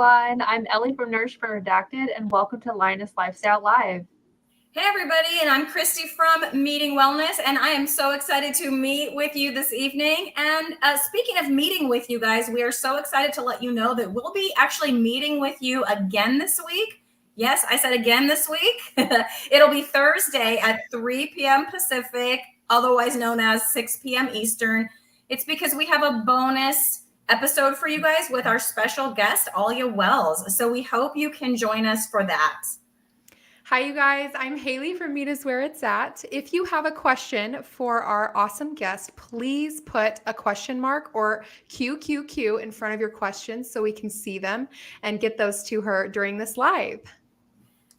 everyone. I'm Ellie from Nourishment Redacted, and welcome to Lioness Lifestyle Live. Hey everybody, and I'm Cristie from Meeting Wellness, and I am so excited to meet with you this evening. And speaking of meeting with you guys, we are so excited to let you know that we'll be actually meeting with you again this week. Yes, I said again this week. It'll be Thursday at 3 p.m. Pacific, otherwise known as 6 p.m. Eastern. It's because we have a bonus episode for you guys with our special guest, Alia Wells. So we hope you can join us for that. Hi, you guys. I'm Hayley from Meatiswhereitsat. If you have a question for our awesome guest, please put a question mark or QQQ in front of your questions so we can see them and get those to her during this live.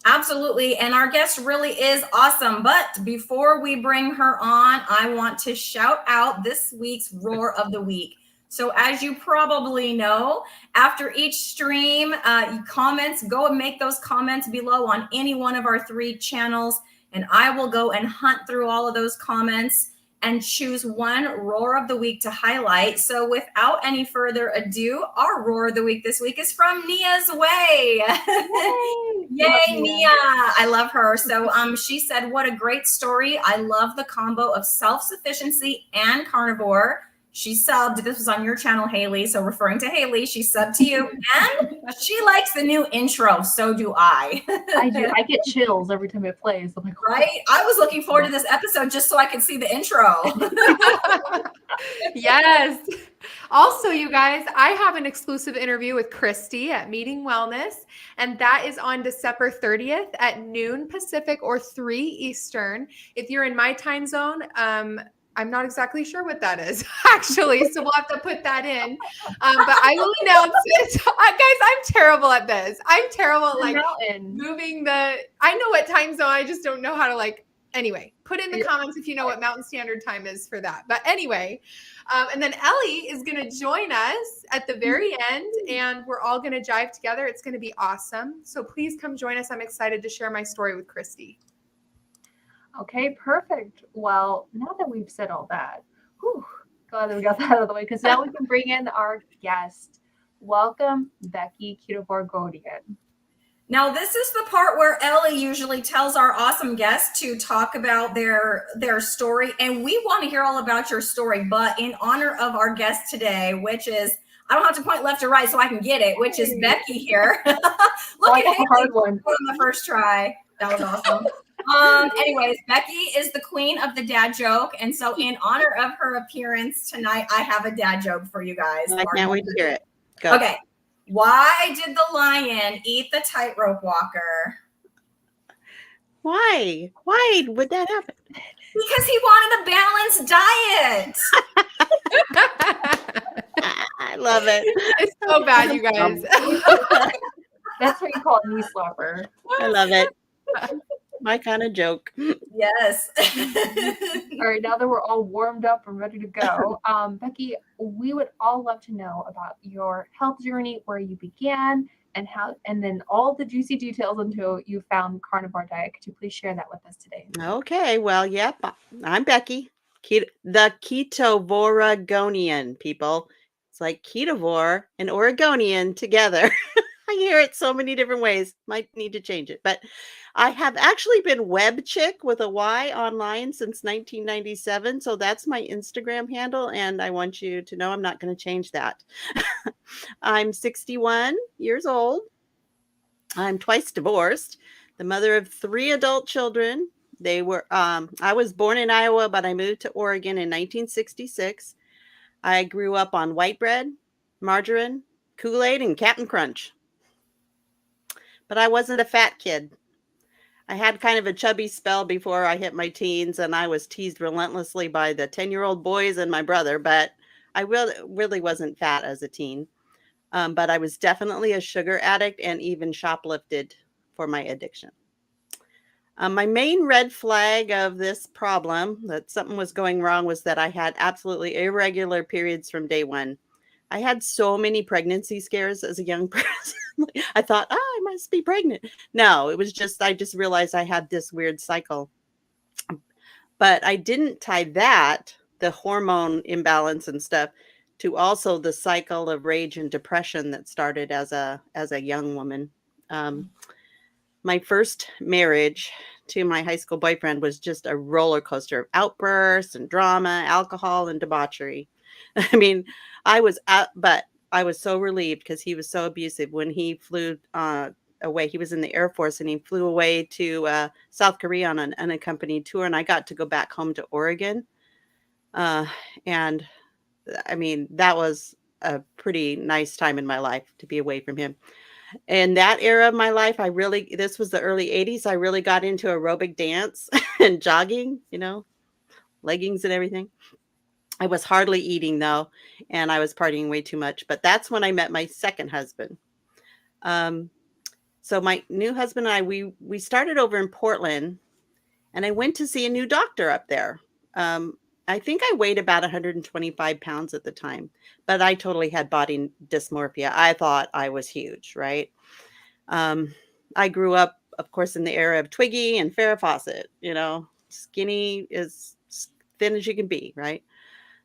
Absolutely. And our guest really is awesome. But before we bring her on, I want to shout out this week's Roar of the Week. So as you probably know, after each stream, go and make those comments below on any one of our 3 channels. And I will go and hunt through all of those comments and choose one Roar of the Week to highlight. So without any further ado, our Roar of the Week this week is from Nia's Way. Yay, Nia. I love her. So she said, what a great story. I love the combo of self-sufficiency and carnivore. She subbed. This was on your channel, Hayley. So referring to Hayley, she subbed to you. And she likes the new intro. So do I. I do. I get chills every time it plays. I'm like, right? I was looking forward to this episode just so I could see the intro. Yes. Also, you guys, I have an exclusive interview with Cristie at Meeting Wellness, and that is on December 30th at noon Pacific or 3 Eastern. If you're in my time zone, I'm not exactly sure what that is, actually, so we'll have to put that in. But I will announce it. Guys, I'm terrible at this. I'm terrible at moving the – I know what time zone. I just don't know how to anyway, put in the comments if you know what Mountain Standard Time is for that. But anyway, and then Ellie is going to join us at the very end, and we're all going to jive together. It's going to be awesome. So please come join us. I'm excited to share my story with Cristie. Okay, perfect. Well, now that we've said all that, glad that we got that out of the way, because now we can bring in our guest. Welcome, Becky Carnivore. Now, this is the part where Ellie usually tells our awesome guests to talk about their story, and we want to hear all about your story. But in honor of our guest today, which is, I don't have to point left or right so I can get it, which is Becky here. Look at Hayley hard one on the first try. That was awesome. Anyways, Becky is the queen of the dad joke. And so in honor of her appearance tonight, I have a dad joke for you guys. I can't wait to hear it. Go. Okay. Why did the lion eat the tightrope walker? Why? Why would that happen? Because he wanted a balanced diet. I love it. It's so bad, you guys. That's what you call a knee slapper. I love it. My kind of joke. Yes. All right, now that we're all warmed up and ready to go, Becky, we would all love to know about your health journey, where you began, and then all the juicy details until you found carnivore diet. Could you please share that with us today? Okay, well, yep. I'm Becky, the Keto-Oregonian, people. It's like ketovore and Oregonian together. I hear it so many different ways. Might need to change it. But I have actually been web chick with a Y online since 1997. So that's my Instagram handle. And I want you to know I'm not going to change that. I'm 61 years old. I'm twice divorced, the mother of 3 adult children. They were, I was born in Iowa, but I moved to Oregon in 1966. I grew up on white bread, margarine, Kool-Aid, and Captain Crunch. But I wasn't a fat kid. I had kind of a chubby spell before I hit my teens, and I was teased relentlessly by the 10-year-old boys and my brother, but I really wasn't fat as a teen. But I was definitely a sugar addict and even shoplifted for my addiction. My main red flag of this problem, that something was going wrong, was that I had absolutely irregular periods from day one. I had so many pregnancy scares as a young person. I thought, I must be pregnant. No, it was just, I just realized I had this weird cycle. But I didn't tie that, the hormone imbalance and stuff, to also the cycle of rage and depression that started as a young woman. My first marriage to my high school boyfriend was just a roller coaster of outbursts and drama, alcohol and debauchery. I mean, I was out, but I was so relieved because he was so abusive when he flew away. He was in the Air Force and he flew away to South Korea on an unaccompanied tour, and I got to go back home to Oregon. And I mean, that was a pretty nice time in my life to be away from him. In that era of my life, this was the early 80s. I really got into aerobic dance and jogging, leggings and everything. I was hardly eating though, and I was partying way too much. But that's when I met my second husband. So my new husband and I, we started over in Portland, and I went to see a new doctor up there. I think I weighed about 125 pounds at the time, but I totally had body dysmorphia. I thought I was huge, right? I grew up, of course, in the era of Twiggy and Farrah Fawcett, skinny as thin as you can be, right?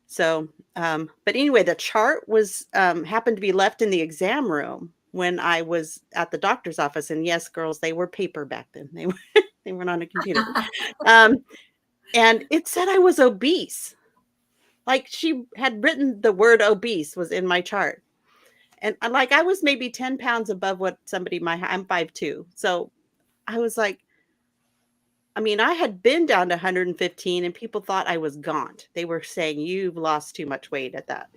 So, but anyway, the chart was happened to be left in the exam room when I was at the doctor's office. And yes, girls, they were paper back then. They weren't on a computer. And it said I was obese. Like she had written the word obese was in my chart. And like I was maybe 10 pounds above what I'm 5'2". So I was like, I mean, I had been down to 115 and people thought I was gaunt. They were saying, you've lost too much weight at that,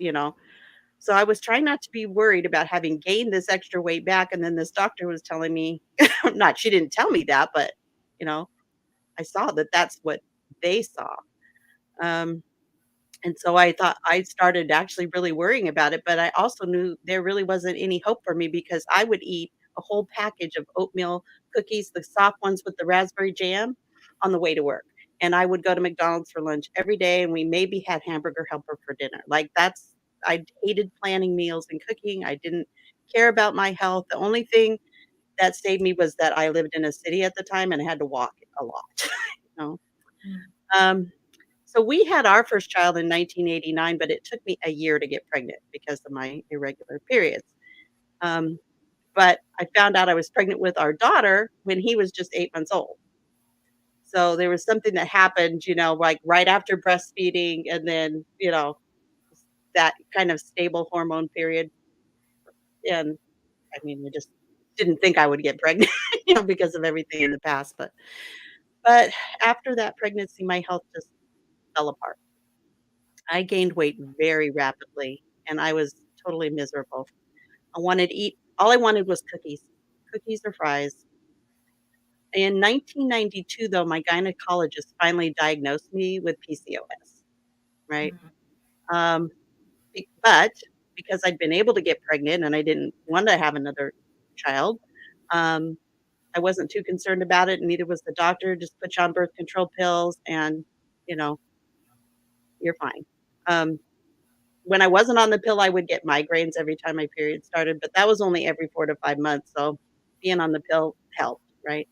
So I was trying not to be worried about having gained this extra weight back. And then this doctor was telling me, she didn't tell me that, but, I saw that that's what they saw. And so I thought I started actually really worrying about it, but I also knew there really wasn't any hope for me because I would eat a whole package of oatmeal cookies, the soft ones with the raspberry jam, on the way to work. And I would go to McDonald's for lunch every day, and we maybe had hamburger helper for dinner. I hated planning meals and cooking. I didn't care about my health. The only thing that saved me was that I lived in a city at the time and I had to walk a lot. So we had our first child in 1989, but it took me a year to get pregnant because of my irregular periods. But I found out I was pregnant with our daughter when he was just 8 months old. So there was something that happened, like right after breastfeeding and then, that kind of stable hormone period. And I mean, I just didn't think I would get pregnant, because of everything in the past. But after that pregnancy, my health just fell apart. I gained weight very rapidly and I was totally miserable. All I wanted was cookies or fries. In 1992, though, my gynecologist finally diagnosed me with PCOS, right? But because I'd been able to get pregnant and I didn't want to have another child, I wasn't too concerned about it, and neither was the doctor. Just put you on birth control pills and, you're fine. When I wasn't on the pill, I would get migraines every time my period started, but that was only every 4 to 5 months. So being on the pill helped, right?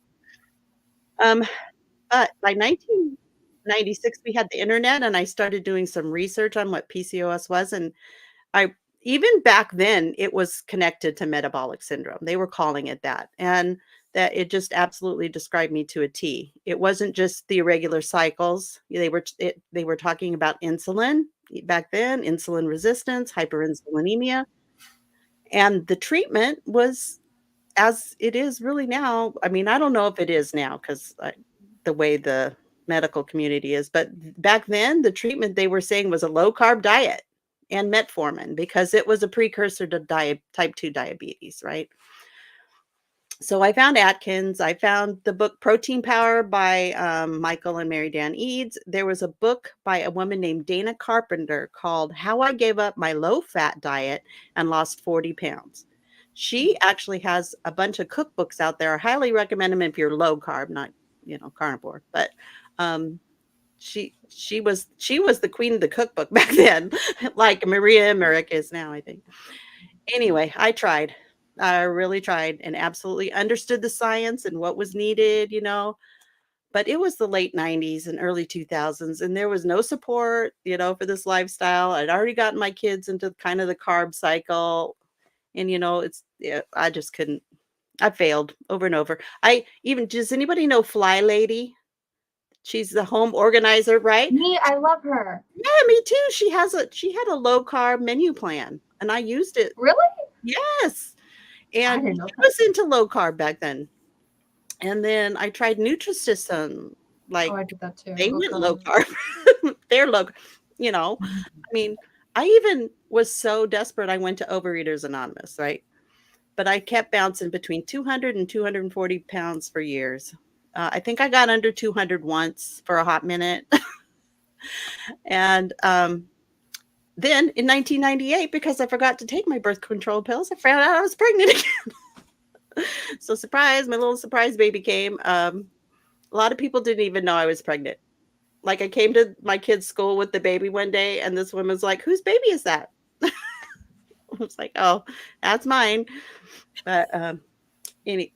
But by 1996, we had the internet and I started doing some research on what PCOS was. And even back then it was connected to metabolic syndrome. They were calling it that. And that it just absolutely described me to a T. It wasn't just the irregular cycles. They were talking about insulin back then, insulin resistance, hyperinsulinemia. And the treatment was as it is really now. I mean, I don't know if it is now because the way the medical community is, but back then the treatment they were saying was a low carb diet and metformin because it was a precursor to type 2 diabetes, right? So I found Atkins. I found the book Protein Power by Michael and Mary Dan Eads. There was a book by a woman named Dana Carpenter called How I Gave Up My Low-Fat Diet and Lost 40 Pounds. She actually has a bunch of cookbooks out there. I highly recommend them if you're low carb, not, carnivore. But she was the queen of the cookbook back then, like Maria Emmerich is now, I think. Anyway, I tried. I really tried and absolutely understood the science and what was needed, but it was the late 90s and early 2000s, and there was no support, for this lifestyle. I'd already gotten my kids into kind of the carb cycle, and I just couldn't. I failed over and over. Does anybody know Fly Lady? She's the home organizer, right? Me, I love her. Yeah, me too. She had a low carb menu plan, and I used it. Really? Yes. I And didn't know I was into low carb back then. And then I tried Nutrisystem. Like, Oh, I did that too. they Oh, went God. low carb. They're low, I mean, I even was so desperate, I went to Overeaters Anonymous, right? But I kept bouncing between 200 and 240 pounds for years. I think I got under 200 once for a hot minute. And then in 1998, because I forgot to take my birth control pills, I found out I was pregnant again. So surprise, my little surprise baby came. A lot of people didn't even know I was pregnant. Like, I came to my kid's school with the baby one day, and this woman's like, "Whose baby is that?" I was like, "Oh, that's mine." But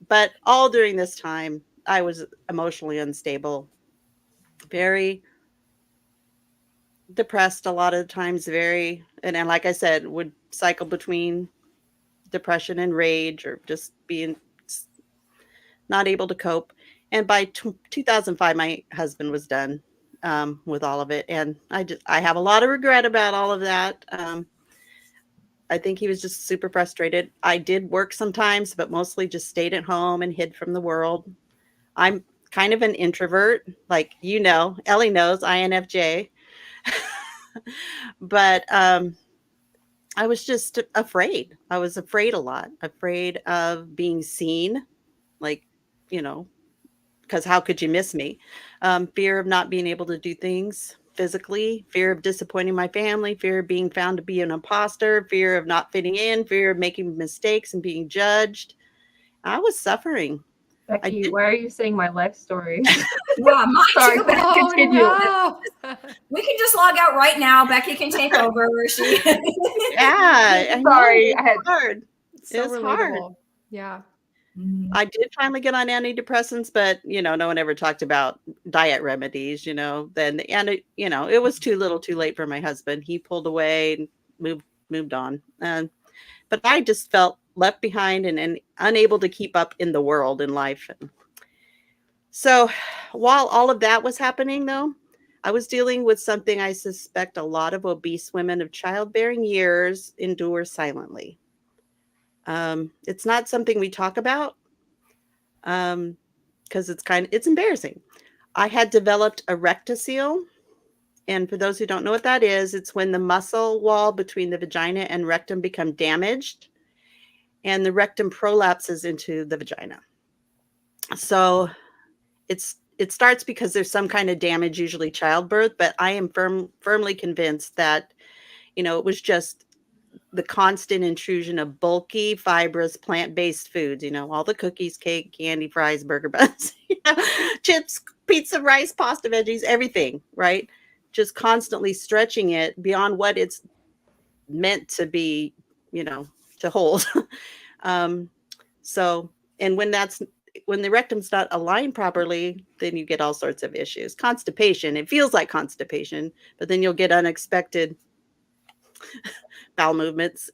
but all during this time, I was emotionally unstable, very depressed a lot of the times, and like I said, would cycle between depression and rage, or just being not able to cope. And by 2005, my husband was done with all of it, and I have a lot of regret about all of that. I think he was just super frustrated. I did work sometimes, but mostly just stayed at home and hid from the world. I'm kind of an introvert, like, Ellie knows, INFJ. But I was just afraid. I was afraid a lot, afraid of being seen, like, because how could you miss me? Fear of not being able to do things physically, fear of disappointing my family, fear of being found to be an imposter, fear of not fitting in, fear of making mistakes and being judged. I was suffering. Becky, why are you saying my life story? Yeah, mine Sorry, too. but continue. no. We can just log out right now. Becky can take over. Yeah. Sorry, It's hard. So It's relatable. hard. Yeah. I did finally get on antidepressants, but no one ever talked about diet remedies, then, and it was too little too late for my husband. He pulled away and moved on. But I just felt left behind and unable to keep up in the world, in life. So while all of that was happening, though, I was dealing with something I suspect a lot of obese women of childbearing years endure silently. It's not something we talk about, because it's embarrassing. I had developed a rectocele. And for those who don't know what that is, it's when the muscle wall between the vagina and rectum become damaged, and the rectum prolapses into the vagina. So it starts because there's some kind of damage, usually childbirth, but I am firmly convinced that, it was just the constant intrusion of bulky, fibrous, plant-based foods, all the cookies, cake, candy, fries, burger buns, chips, pizza, rice, pasta, veggies, everything, right? Just constantly stretching it beyond what it's meant to be, to hold. So, and when the rectum's not aligned properly, then you get all sorts of issues. Constipation, it feels like constipation, but then you'll get unexpected bowel movements.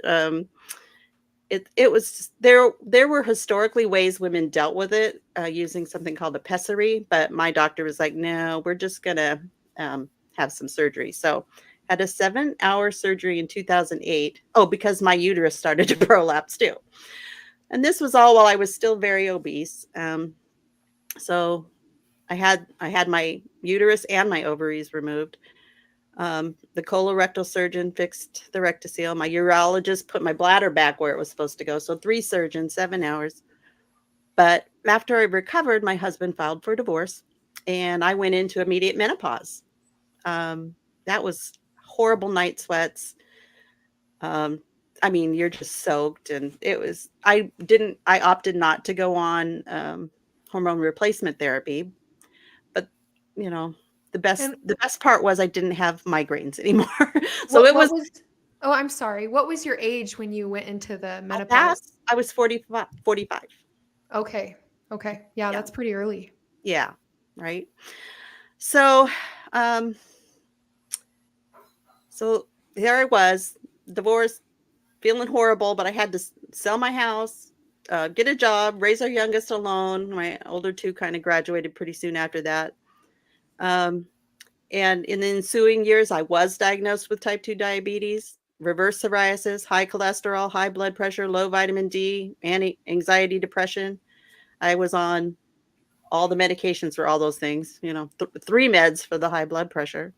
It was there were historically ways women dealt with it, using something called a pessary, but my doctor was like, no, we're just gonna have some surgery. So had a 7-hour surgery in 2008. Oh, because my uterus started to prolapse too. And this was all while I was still very obese. So I had my uterus and my ovaries removed. The colorectal surgeon fixed the rectocele. My urologist put my bladder back where it was supposed to go. So 3 surgeons, 7 hours. But after I recovered, my husband filed for divorce, and I went into immediate menopause. That was horrible night sweats. I mean, you're just soaked, and I opted not to go on hormone replacement therapy, but the best part was I didn't have migraines anymore. So oh, I'm sorry. What was your age when you went into the menopause? I was 45. Okay. Yeah, that's pretty early. Yeah. right? So, um, so there I was, divorced, feeling horrible, but I had to sell my house, get a job, raise our youngest alone. My older two kind of graduated pretty soon after that. Um, and in the ensuing years, I was diagnosed with type 2 diabetes, reverse psoriasis, high cholesterol, high blood pressure, low vitamin D, anxiety, depression. I was on all the medications for all those things, 3 meds for the high blood pressure.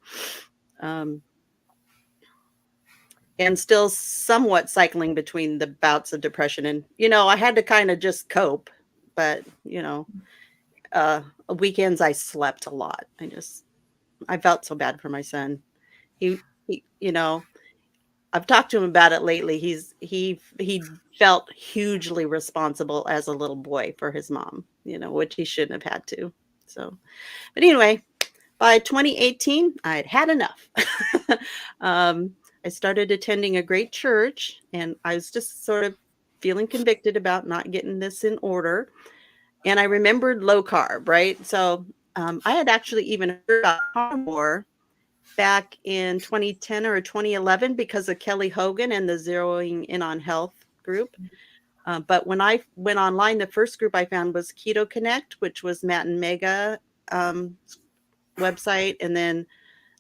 And still somewhat cycling between the bouts of depression. And, I had to kind of just cope. But, weekends I slept a lot. I felt so bad for my son. He I've talked to him about it lately. He felt hugely responsible as a little boy for his mom, which he shouldn't have had to. So, but anyway, by 2018, I'd had enough. I started attending a great church, and I was just sort of feeling convicted about not getting this in order. And I remembered low carb, right? So I had actually even heard about Carnivore back in 2010 or 2011 because of Kelly Hogan and the Zeroing In on Health group. But when I went online, the first group I found was Keto Connect, which was Matt and Mega website. And then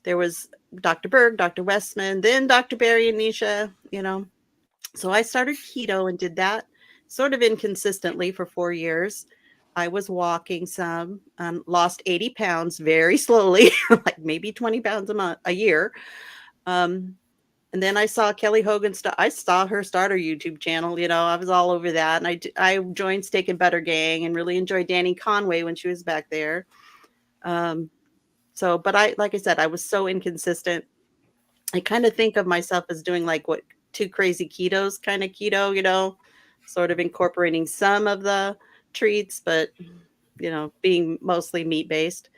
there was Dr. Berg, Dr. Westman, then Dr. Barry and Nisha, So I started keto and did that sort of inconsistently for 4 years. I was walking some, lost 80 pounds very slowly, like maybe 20 pounds a year. And then I saw Kelly Hogan. I saw her start her YouTube channel. I was all over that. And I joined Steak and Butter Gang and really enjoyed Danny Conway when she was back there. But like I said, I was so inconsistent. I kind of think of myself as doing like what Two Crazy Ketos kind of keto, sort of incorporating some of the treats, but, being mostly meat-based.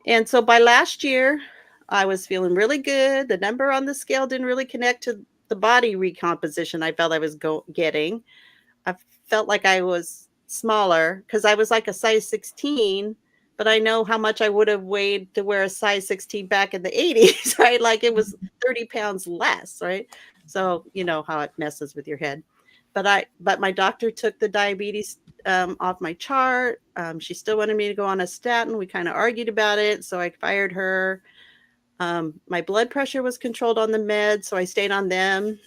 And so by last year, I was feeling really good. The number on the scale didn't really connect to the body recomposition I felt I was getting. I felt like I was smaller because I was like a size 16, but I know how much I would have weighed to wear a size 16 back in the 80s, right? Like it was 30 pounds less, right? So you know how it messes with your head. But my doctor took the diabetes off my chart. She still wanted me to go on a statin. We kind of argued about it, so I fired her. My blood pressure was controlled on the meds, so I stayed on them.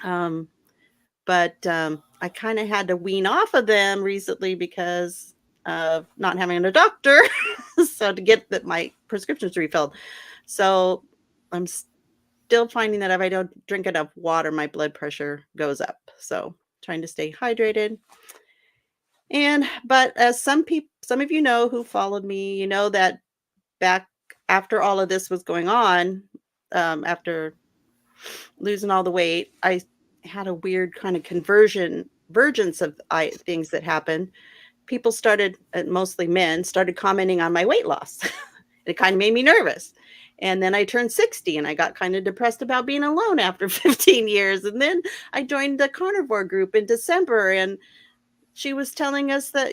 But I kind of had to wean off of them recently because of not having a doctor. So to get my prescriptions refilled. So I'm still finding that if I don't drink enough water, my blood pressure goes up. So trying to stay hydrated. But as some of you know who followed me, you know that back after all of this was going on, after losing all the weight, I had a weird kind of convergence of things that happened. People started, mostly men, started commenting on my weight loss. It kind of made me nervous. And then I turned 60 and I got kind of depressed about being alone after 15 years. And then I joined the Carnivore group in December, and she was telling us that,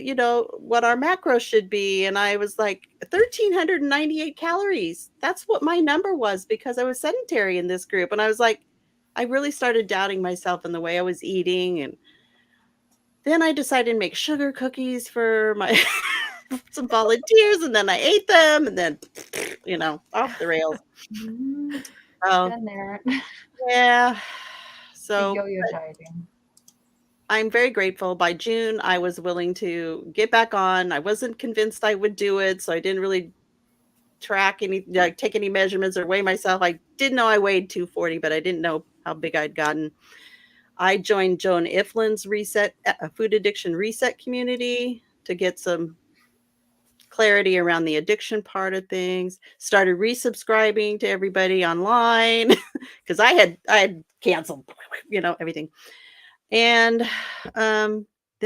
what our macros should be. And I was like, 1,398 calories. That's what my number was because I was sedentary in this group. And I was like, I really started doubting myself and the way I was eating. And then I decided to make sugar cookies for my some volunteers, and then I ate them, and then, off the rails. Oh, Been there. yeah. The So yo-yo dieting. I'm very grateful. By June, I was willing to get back on. I wasn't convinced I would do it, so I didn't really take any measurements or weigh myself. I did know I weighed 240, but I didn't know how big I'd gotten. I joined Joan Iflin's food addiction reset community to get some clarity around the addiction part of things. Started resubscribing to everybody online because I had canceled, everything. And then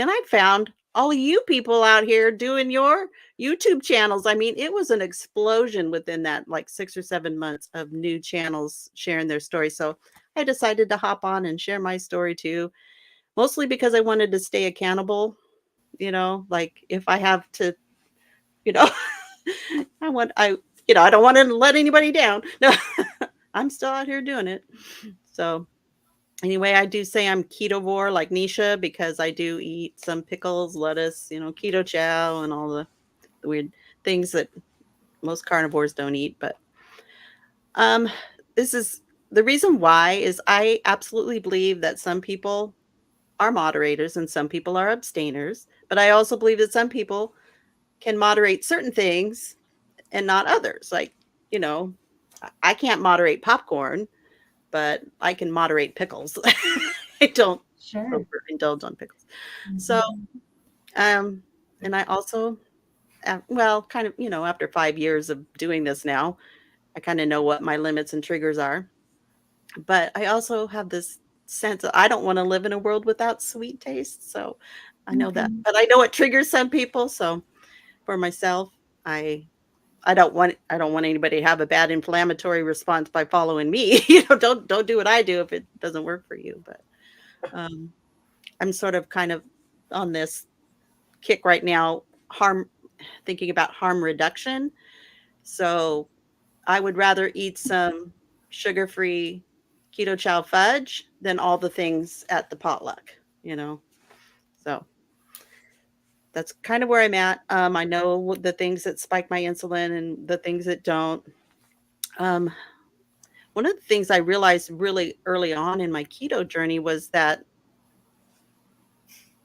I found all of you people out here doing your YouTube channels. I mean, it was an explosion within that like 6 or 7 months of new channels sharing their stories. So I decided to hop on and share my story too, mostly because I wanted to stay accountable. Like if I have to, I don't want to let anybody down. No, I'm still out here doing it. So anyway, I do say I'm ketovore like Nisha because I do eat some pickles, lettuce, keto chow and all the weird things that most carnivores don't eat. But this is the reason why is I absolutely believe that some people are moderators and some people are abstainers. But I also believe that some people can moderate certain things and not others. Like, I can't moderate popcorn, but I can moderate pickles. I don't Sure. overindulge on pickles. So, and I also, kind of, after 5 years of doing this now, I kind of know what my limits and triggers are. But I also have this sense that I don't want to live in a world without sweet taste. So I know that, but I know it triggers some people. So for myself, I don't want anybody to have a bad inflammatory response by following me. Don't do what I do if it doesn't work for you. But I'm sort of kind of on this kick right now, thinking about harm reduction. So I would rather eat some sugar-free keto chow fudge than all the things at the potluck, So that's kind of where I'm at. I know the things that spike my insulin and the things that don't. One of the things I realized really early on in my keto journey was that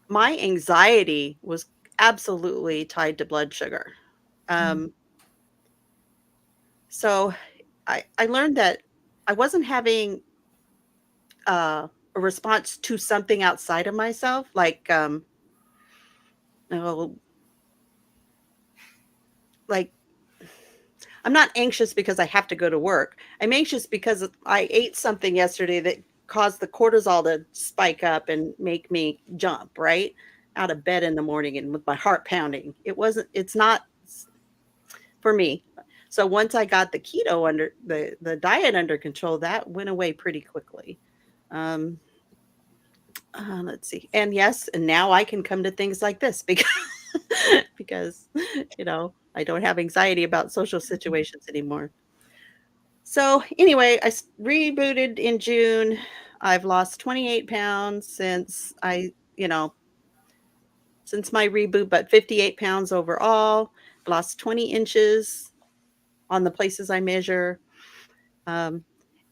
my anxiety was absolutely tied to blood sugar. So I learned that I wasn't having a response to something outside of myself, like like I'm not anxious because I have to go to work. I'm anxious because I ate something yesterday that caused the cortisol to spike up and make me jump right out of bed in the morning and with my heart pounding. It's not for me. So once I got the keto under the diet under control, that went away pretty quickly. Let's see. And yes, and now I can come to things like this because I don't have anxiety about social situations anymore. So anyway, I rebooted in June. I've lost 28 pounds since since my reboot, but 58 pounds overall. Lost 20 inches on the places I measure. And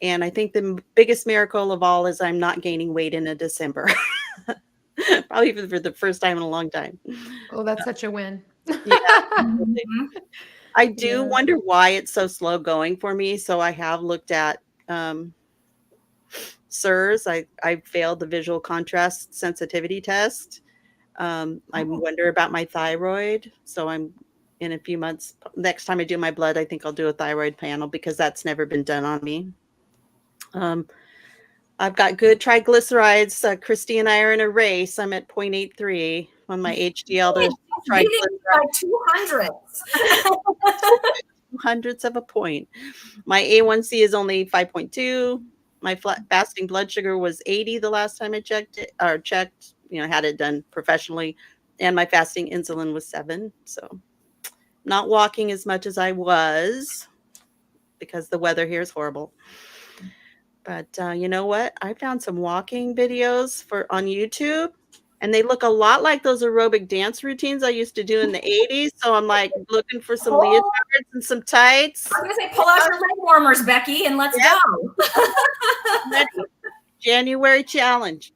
I think the biggest miracle of all is I'm not gaining weight in a December. Probably for the first time in a long time. Oh, that's such a win. Yeah. I do wonder why it's so slow going for me. So I have looked at SIRS. I failed the visual contrast sensitivity test. I wonder about my thyroid. So I'm in a few months. Next time I do my blood, I think I'll do a thyroid panel because that's never been done on me. I've got good triglycerides. Cristie and I are in a race. I'm at 0.83 on my HDL to triglycerides. 200ths of a point. My A1C is only 5.2. My fasting blood sugar was 80 the last time I checked, had it done professionally. And my fasting insulin was 7. So not walking as much as I was because the weather here is horrible. But you know what? I found some walking videos on YouTube, and they look a lot like those aerobic dance routines I used to do in the 80s. So I'm like looking for some leotards and some tights. I'm going to say pull out your leg warmers, Becky, and let's go. January challenge.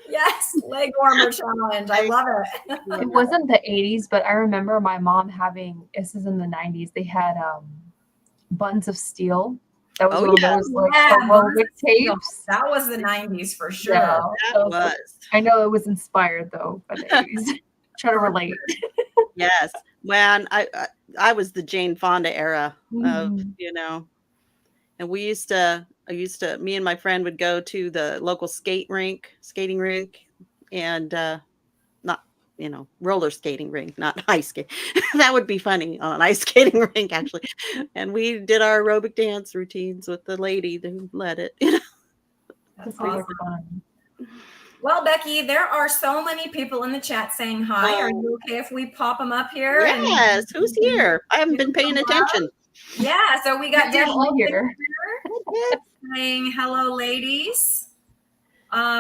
Yes, leg warmer challenge. I love it. It wasn't the 80s, but I remember my mom this is in the 90s, they had buns of steel. That was one of those aerobic tapes. That was the 90s for sure. Yeah, that was. I know it was inspired though by the 80s. Try to relate. Yes. Man, I was the Jane Fonda era of, and me and my friend would go to the local skating rink and roller skating rink, not ice skate. That would be funny on an ice skating rink, actually. And we did our aerobic dance routines with the lady who led it. That's awesome. Well, Becky, there are so many people in the chat saying hi. Are you okay if we pop them up here? Yes. Who's here? I haven't been paying attention. Yeah, so we got They're Debbie all here. saying hello, ladies.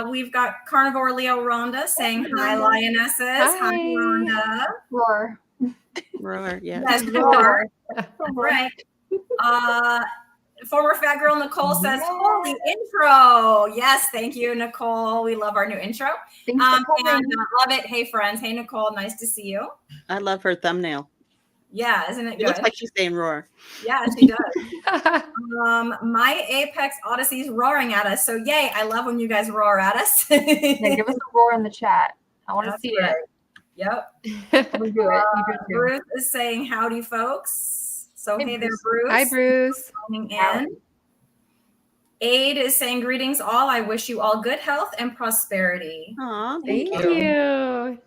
We've got Carnivore Leo Rhonda saying hi, Lionesses. Hi, Rhonda. Roar. Roar, yes. Yes, roar. Right. Former fat girl Nicole says, holy intro. Yes, thank you, Nicole. We love our new intro. Thanks for And coming. love it. Hey, friends. Hey, Nicole. Nice to see you. I love her thumbnail. Yeah, isn't it It good? looks like she's saying roar. Yeah, she does. My Apex Odyssey's roaring at us. So yay, I love when you guys roar at us. Then give us a roar in the chat. I want to That's see right. it. Yep. We do it. You do it too. Bruce is saying howdy, folks. So hey there, Bruce. Hi, Bruce. Coming in. Aid is saying greetings all. I wish you all good health and prosperity. Aw, Thank you.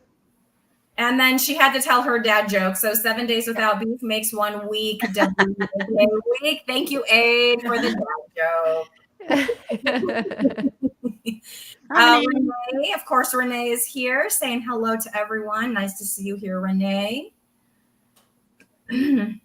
And then she had to tell her dad joke. So 7 days without beef makes 1 week. Week. Thank you, Aid, for the dad joke. Renee, of course, Renee is here saying hello to everyone. Nice to see you here, Renee. And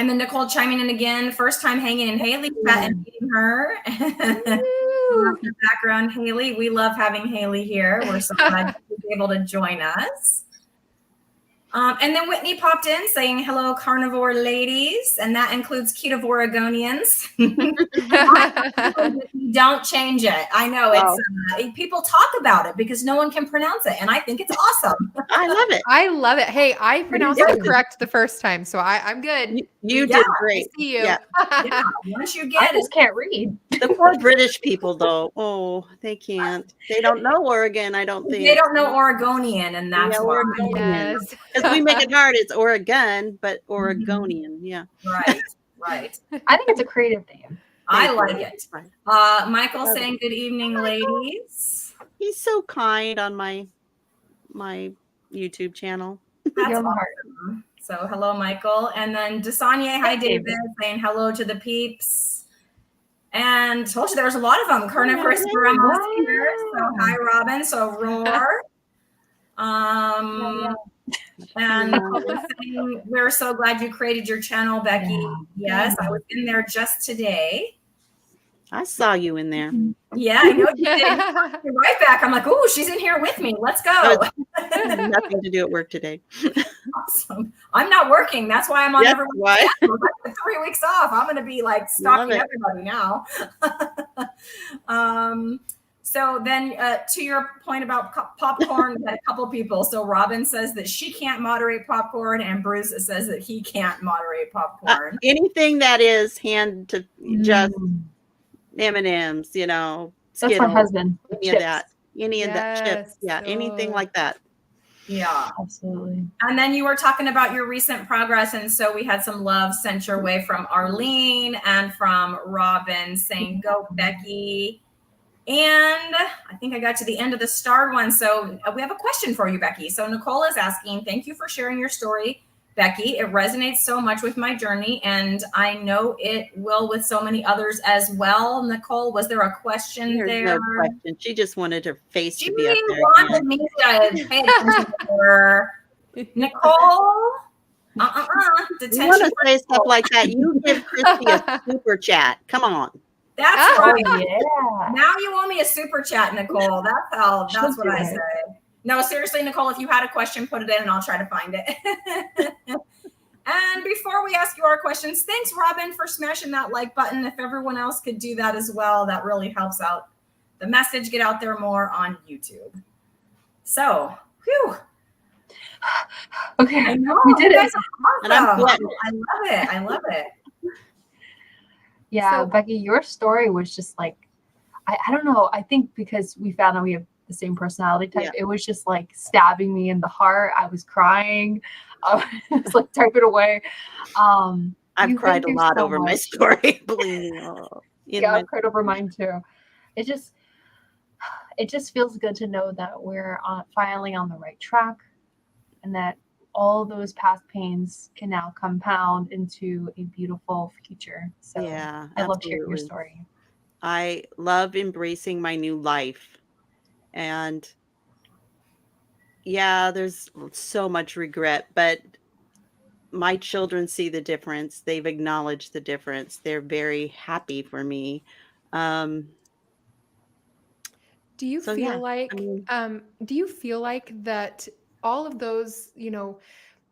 then Nicole chiming in again. First time hanging in Hayley chat and meeting her. The background, Hayley. We love having Hayley here. We're so glad to be able to join us. And then Whitney popped in saying, hello, carnivore ladies. And that includes keto Oregonians. Don't change it. I know it's people talk about it because no one can pronounce it. And I think it's awesome. I love it. I love it. Hey, I pronounced it correct the first time, so I'm good. You did great. I see you. Yeah. Yeah, once you I get it. just can't read. The poor British people, though. Oh, they can't. They don't know Oregon, I don't think. They don't know Oregonian, and that's Yeah, why. Oregonian. Yes. Because we make it hard. It's Oregon, but Oregonian. Yeah. Right. I think it's a creative name. I like it. Michael saying good evening, ladies. He's so kind on my YouTube channel. That's You're smart. awesome. So hello, Michael. And then Desanya, hi, David, saying hello to the peeps. And told you there was a lot of them. Carnivorous Grandma's here. So hi, Robin. So roar. And Nicole was saying, we're so glad you created your channel, Becky. Yes, I was in there just today. I saw you in there. Yeah, I know you did. You're right back. I'm like, oh, she's in here with me. Let's go. Nothing to do at work today. Awesome. I'm not working. That's why I'm on everyone's why. channel. I took 3 weeks off. I'm going to be like stalking everybody now. So then to your point about popcorn, we had a couple people. So Robin says that she can't moderate popcorn, and Bruce says that he can't moderate popcorn. Anything that is hand to just M&Ms, you know. That's Skittles, my husband. Any of that. Any of that chips. Yeah, Yes. anything like that. Yeah. Absolutely. And then you were talking about your recent progress. And so we had some love sent your way from Arlene and from Robin saying, go, Becky. And I think I got to the end of the starred one. So we have a question for you, Becky. So Nicole is asking, thank you for sharing your story, Becky. It resonates so much with my journey, and I know it will with so many others as well. Nicole, was there a question there? No question. She just wanted her face She to be up there. wanted me to pay attention to her. Nicole, You detention. want to say stuff like that? You give Cristie a super chat. Come on. That's Oh, right. yeah. Now you owe me a super chat, Nicole. That's what I say. No, seriously, Nicole, if you had a question, put it in and I'll try to find it. And before we ask you our questions, thanks, Robin, for smashing that like button. If everyone else could do that as well, that really helps out the message get out there more on YouTube. So, whew. Okay. I know. We did you it. guys are And I'm awesome. sweating. I love it. Yeah, So- Becky, your story was just like, I don't know. I think because we found out we have the same personality type, it was just like stabbing me in the heart. I was crying. I was like typing away. I've You've cried a been through lot so over my much. story. Believe me. Oh, Yeah, I've cried over mine too. It just feels good to know that we're finally on the right track, and that all those past pains can now compound into a beautiful future. So yeah, I love hearing your absolutely. story. I love embracing my new life. And yeah, there's so much regret, but my children see the difference. They've acknowledged the difference. They're very happy for me. Um, Do you so feel yeah, I like mean, that all of those,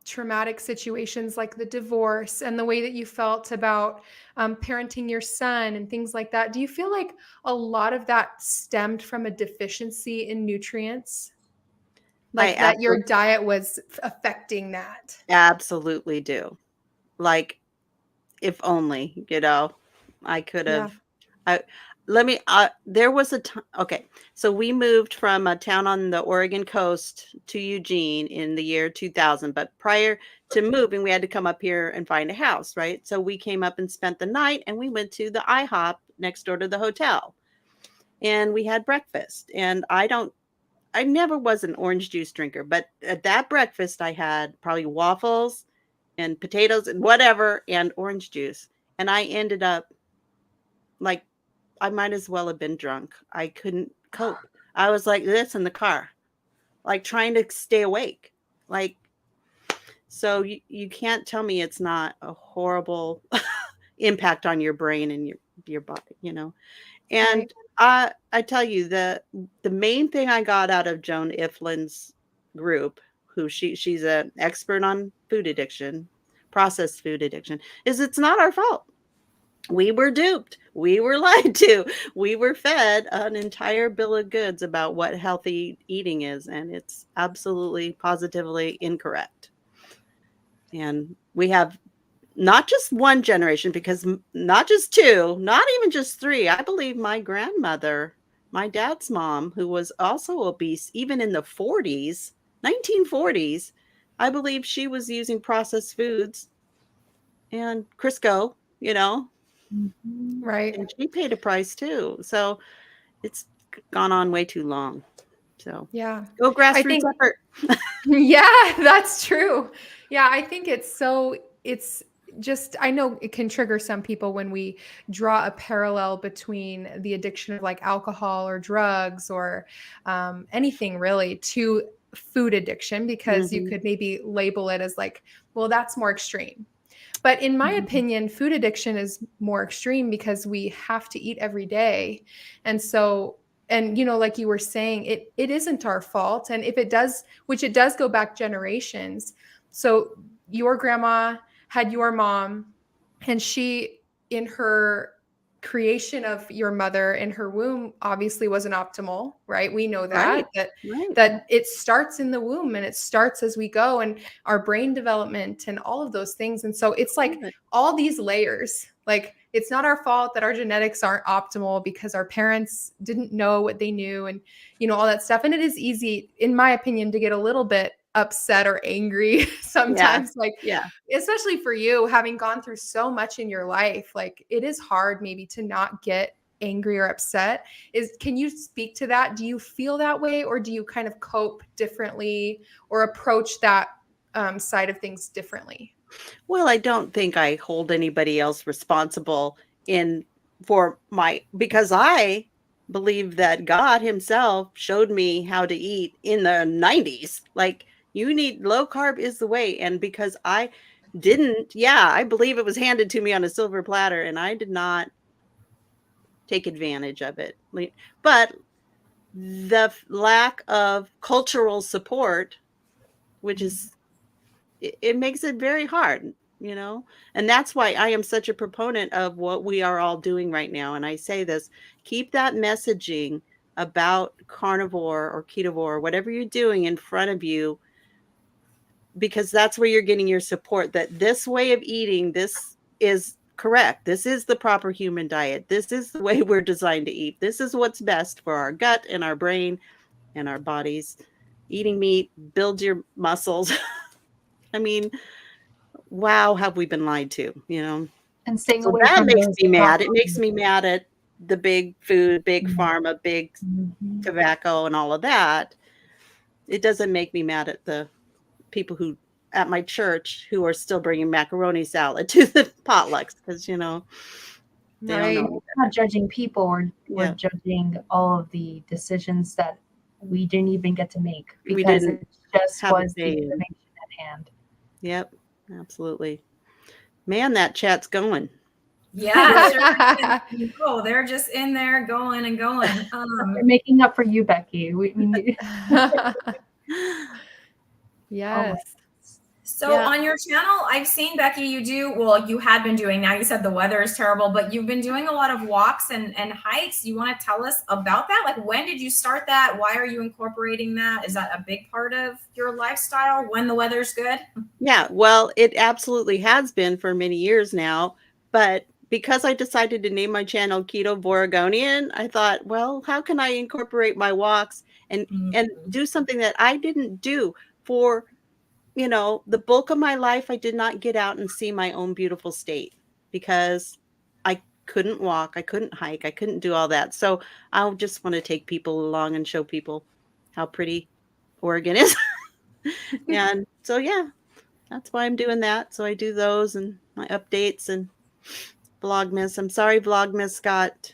traumatic situations like the divorce and the way that you felt about parenting your son and things like that, do you feel like a lot of that stemmed from a deficiency in nutrients? I Like that your absolutely, diet was affecting that? absolutely do. Like, if only, I could Yeah. have. I there was a time. Okay, so we moved from a town on the Oregon coast to Eugene in the year 2000. But prior to moving, we had to come up here and find a house, right? So we came up and spent the night, and we went to the IHOP next door to the hotel, and we had breakfast. And I never was an orange juice drinker, but at that breakfast, I had probably waffles and potatoes and whatever and orange juice. And I ended up like, I might as well have been drunk. I couldn't cope. I was like this in the car, like trying to stay awake. Like, so you can't tell me it's not a horrible impact on your brain and your body. Right. And I tell you, the main thing I got out of Joan Iflin's group, who she's an expert on food addiction, processed food addiction, is it's not our fault. We were duped. We were lied to. We were fed an entire bill of goods about what healthy eating is, and it's absolutely positively incorrect. And we have not just one generation, because not just two, not even just three. I believe my grandmother, my dad's mom, who was also obese, even in the 40s, 1940s, I believe she was using processed foods and Crisco, Right. and she paid a price too. So it's gone on way too long. So Yeah. go I grassroots think effort. yeah, that's true. Yeah, I think it's just, I know it can trigger some people when we draw a parallel between the addiction of like alcohol or drugs or anything really to food addiction, because you Hmm. could maybe label it as like, well, that's more extreme. But in my opinion, food addiction is more extreme because we have to eat every day. And so, and like you were saying, it isn't our fault. And if it does, which it does go back generations. So your grandma had your mom, and she, in her creation of your mother in her womb, obviously wasn't optimal, right? We know that Right. Right. that it starts in the womb and it starts as we go, and our brain development and all of those things. And so it's like Good. all these layers. Like, it's not our fault that our genetics aren't optimal because our parents didn't know what they knew, and all that stuff. And it is easy, in my opinion, to get a little bit upset or angry Yeah. sometimes, like, Yeah. especially for you, having gone through so much in your life. Like, it is hard maybe to not get angry or upset. Can you speak to that? Do you feel that way, or do you kind of cope differently or approach that side of things differently? Well, I don't think I hold anybody else responsible in because I believe that God himself showed me how to eat in the 90s. Like, you need low carb is the way. And because I didn't, yeah, I believe it was handed to me on a silver platter, and I did not take advantage of it. But the lack of cultural support, which is it makes it very hard, and that's why I am such a proponent of what we are all doing right now. And I say this: keep that messaging about carnivore or ketovore, whatever you're doing, in front of you, because that's where you're getting your support, that this way of eating, this is correct. This is the proper human diet. This is the way we're designed to eat. This is what's best for our gut and our brain and our bodies. Eating meat builds your muscles. I mean, wow, have we been lied to? And staying So away that from makes those me mad. It makes processed me mad at the big food, big foods. pharma, big Mhm. tobacco, and all of that. It doesn't make me mad at the people who at my church who are still bringing macaroni salad to the potlucks, because they don't Right. know. We're not judging people, we're Yeah. judging all of the decisions that we didn't even get to make We because didn't it just have a was the say in. information at hand. Yep, absolutely. Man, that chat's going. Yeah, sure. Oh, they're just in there going and going. We're making up for you, Becky. We need. Yes. So Yeah. on your channel, I've seen, Becky, you had been doing, now you said the weather is terrible, but you've been doing a lot of walks and hikes. You want to tell us about that? Like, when did you start that? Why are you incorporating that? Is that a big part of your lifestyle when the weather's good? Yeah, well, it absolutely has been for many years now, but because I decided to name my channel Keto Oregonian, I thought, well, how can I incorporate my walks and do something that I didn't do for, the bulk of my life. I did not get out and see my own beautiful state because I couldn't walk, I couldn't hike, I couldn't do all that. So I just want to take people along and show people how pretty Oregon is. And so, yeah, that's why I'm doing that. So I do those and my updates and Vlogmas. I'm sorry Vlogmas got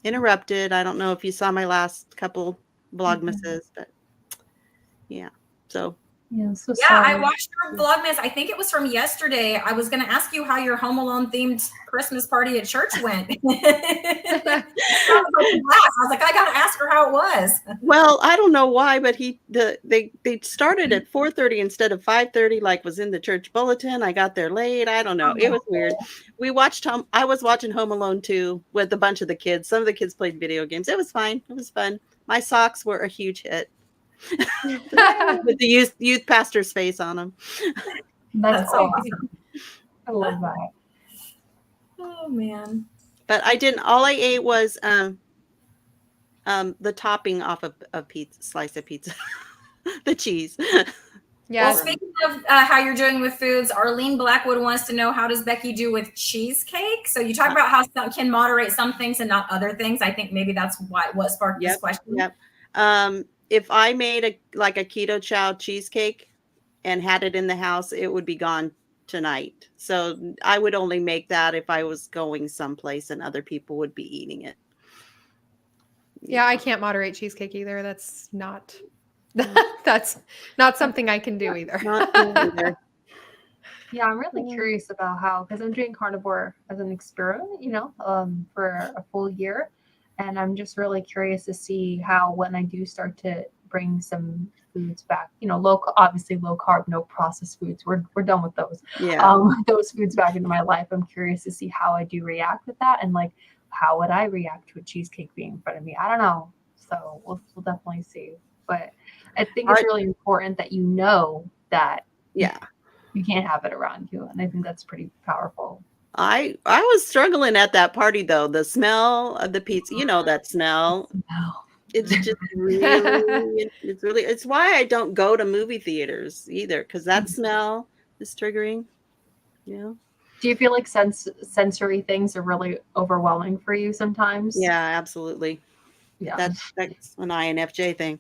interrupted. I don't know if you saw my last couple Vlogmases, but yeah. So Yeah, so yeah, sorry. I watched your Vlogmas. I think it was from yesterday. I was going to ask you how your Home Alone themed Christmas party at church went. That was like a blast. I was like, I got to ask her how it was. Well, I don't know why, but they started at 4:30 instead of 5:30, like was in the church bulletin. I got there late. I don't know. It was weird. I was watching Home Alone 2 with a bunch of the kids. Some of the kids played video games. It was fine. It was fun. My socks were a huge hit. With the youth pastor's face on them. That's awesome. awesome. I love that. Oh man. But I didn't. All I ate was the topping off of a slice of pizza, the cheese. Yeah. Well, speaking of how you're doing with foods, Arlene Blackwood wants to know, how does Becky do with cheesecake? So you talk about how some can moderate some things and not other things. I think maybe that's what sparked this question. Yep. If I made a keto chow cheesecake and had it in the house, it would be gone tonight. So I would only make that if I was going someplace and other people would be eating it. Yeah, I can't moderate cheesecake either. That's not something I can do either. Not me either. Yeah, I'm really curious about how, because I'm doing carnivore as an experiment, for a full year. And I'm just really curious to see how, when I do start to bring some foods back, obviously low carb, no processed foods. We're done with those. Yeah. Those foods back into my life. I'm curious to see how I do react with that, and like, how would I react to a cheesecake being in front of me? I don't know. So we'll definitely see. But I think it's really important that you know that you can't have it around you, and I think that's pretty powerful. I was struggling at that party though. The smell of the pizza, that smell. It's just it's why I don't go to movie theaters either, because that smell is triggering. Do you feel like sensory things are really overwhelming for you sometimes? Yeah, absolutely. Yeah, that's an INFJ thing.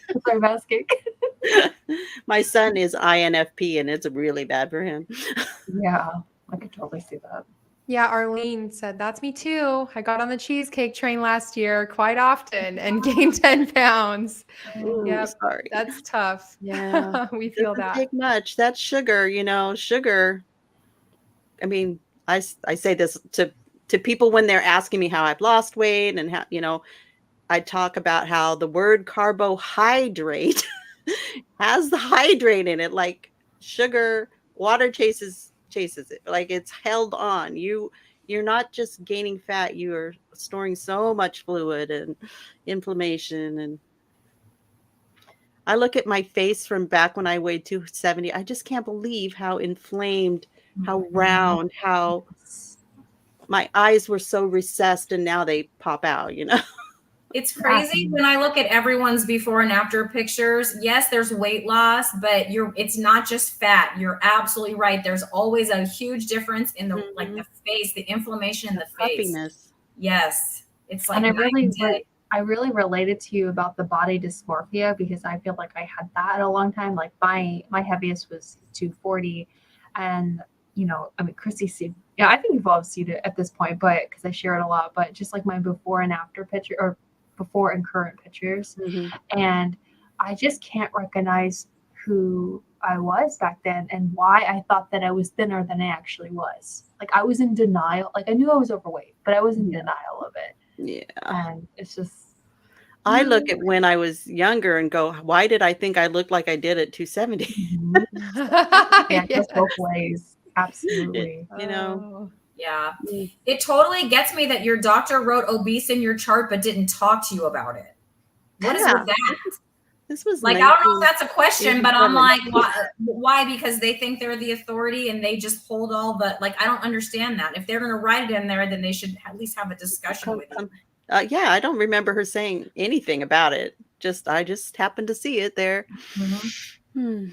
That's I'm asking. My son is INFP, and it's really bad for him. Yeah, I could totally see that. Yeah, Arlene said, that's me too. I got on the cheesecake train last year quite often and gained 10 pounds. Ooh, sorry. That's tough. Yeah, we feel that. Take much. That's sugar, sugar. I mean, I say this to people when they're asking me how I've lost weight and how, I talk about how the word carbohydrate has the hydrate in it, like sugar, water chases it, like it's held on. You're not just gaining fat, you are storing so much fluid and inflammation. And I look at my face from back when I weighed 270. I just can't believe how inflamed, how round, how my eyes were so recessed, and now they pop out, It's crazy when I look at everyone's before and after pictures. Yes, there's weight loss, but it's not just fat. You're absolutely right. There's always a huge difference in the the face, the inflammation in the face. Puffiness. Yes. It's like, and I really related to you about the body dysmorphia, because I feel like I had that a long time. Like my heaviest was 240, and Cristie, I think you've all seen it at this point, but because I share it a lot, but just like my before and after picture, or before and current pictures. Mhm. And I just can't recognize who I was back then and why I thought that I was thinner than I actually was. Like I was in denial. Like I knew I was overweight, but I was in denial of it. Yeah. And it's just I look at when I was younger and go, why did I think I looked like I did at 270? yeah, it Yeah. goes both ways. Absolutely. You know, Oh. Yeah. Mm. It totally gets me that your doctor wrote obese in your chart but didn't talk to you about it. What is Yeah. with that? This was Like, I don't know if that's a question, but I'm 1987. like, why? Because they think they're the authority and they just hold all the, like, I don't understand that. If they're going to write it in there, then they should at least have a discussion with you. Yeah, I don't remember her saying anything about it. I just happened to see it there. Mhm.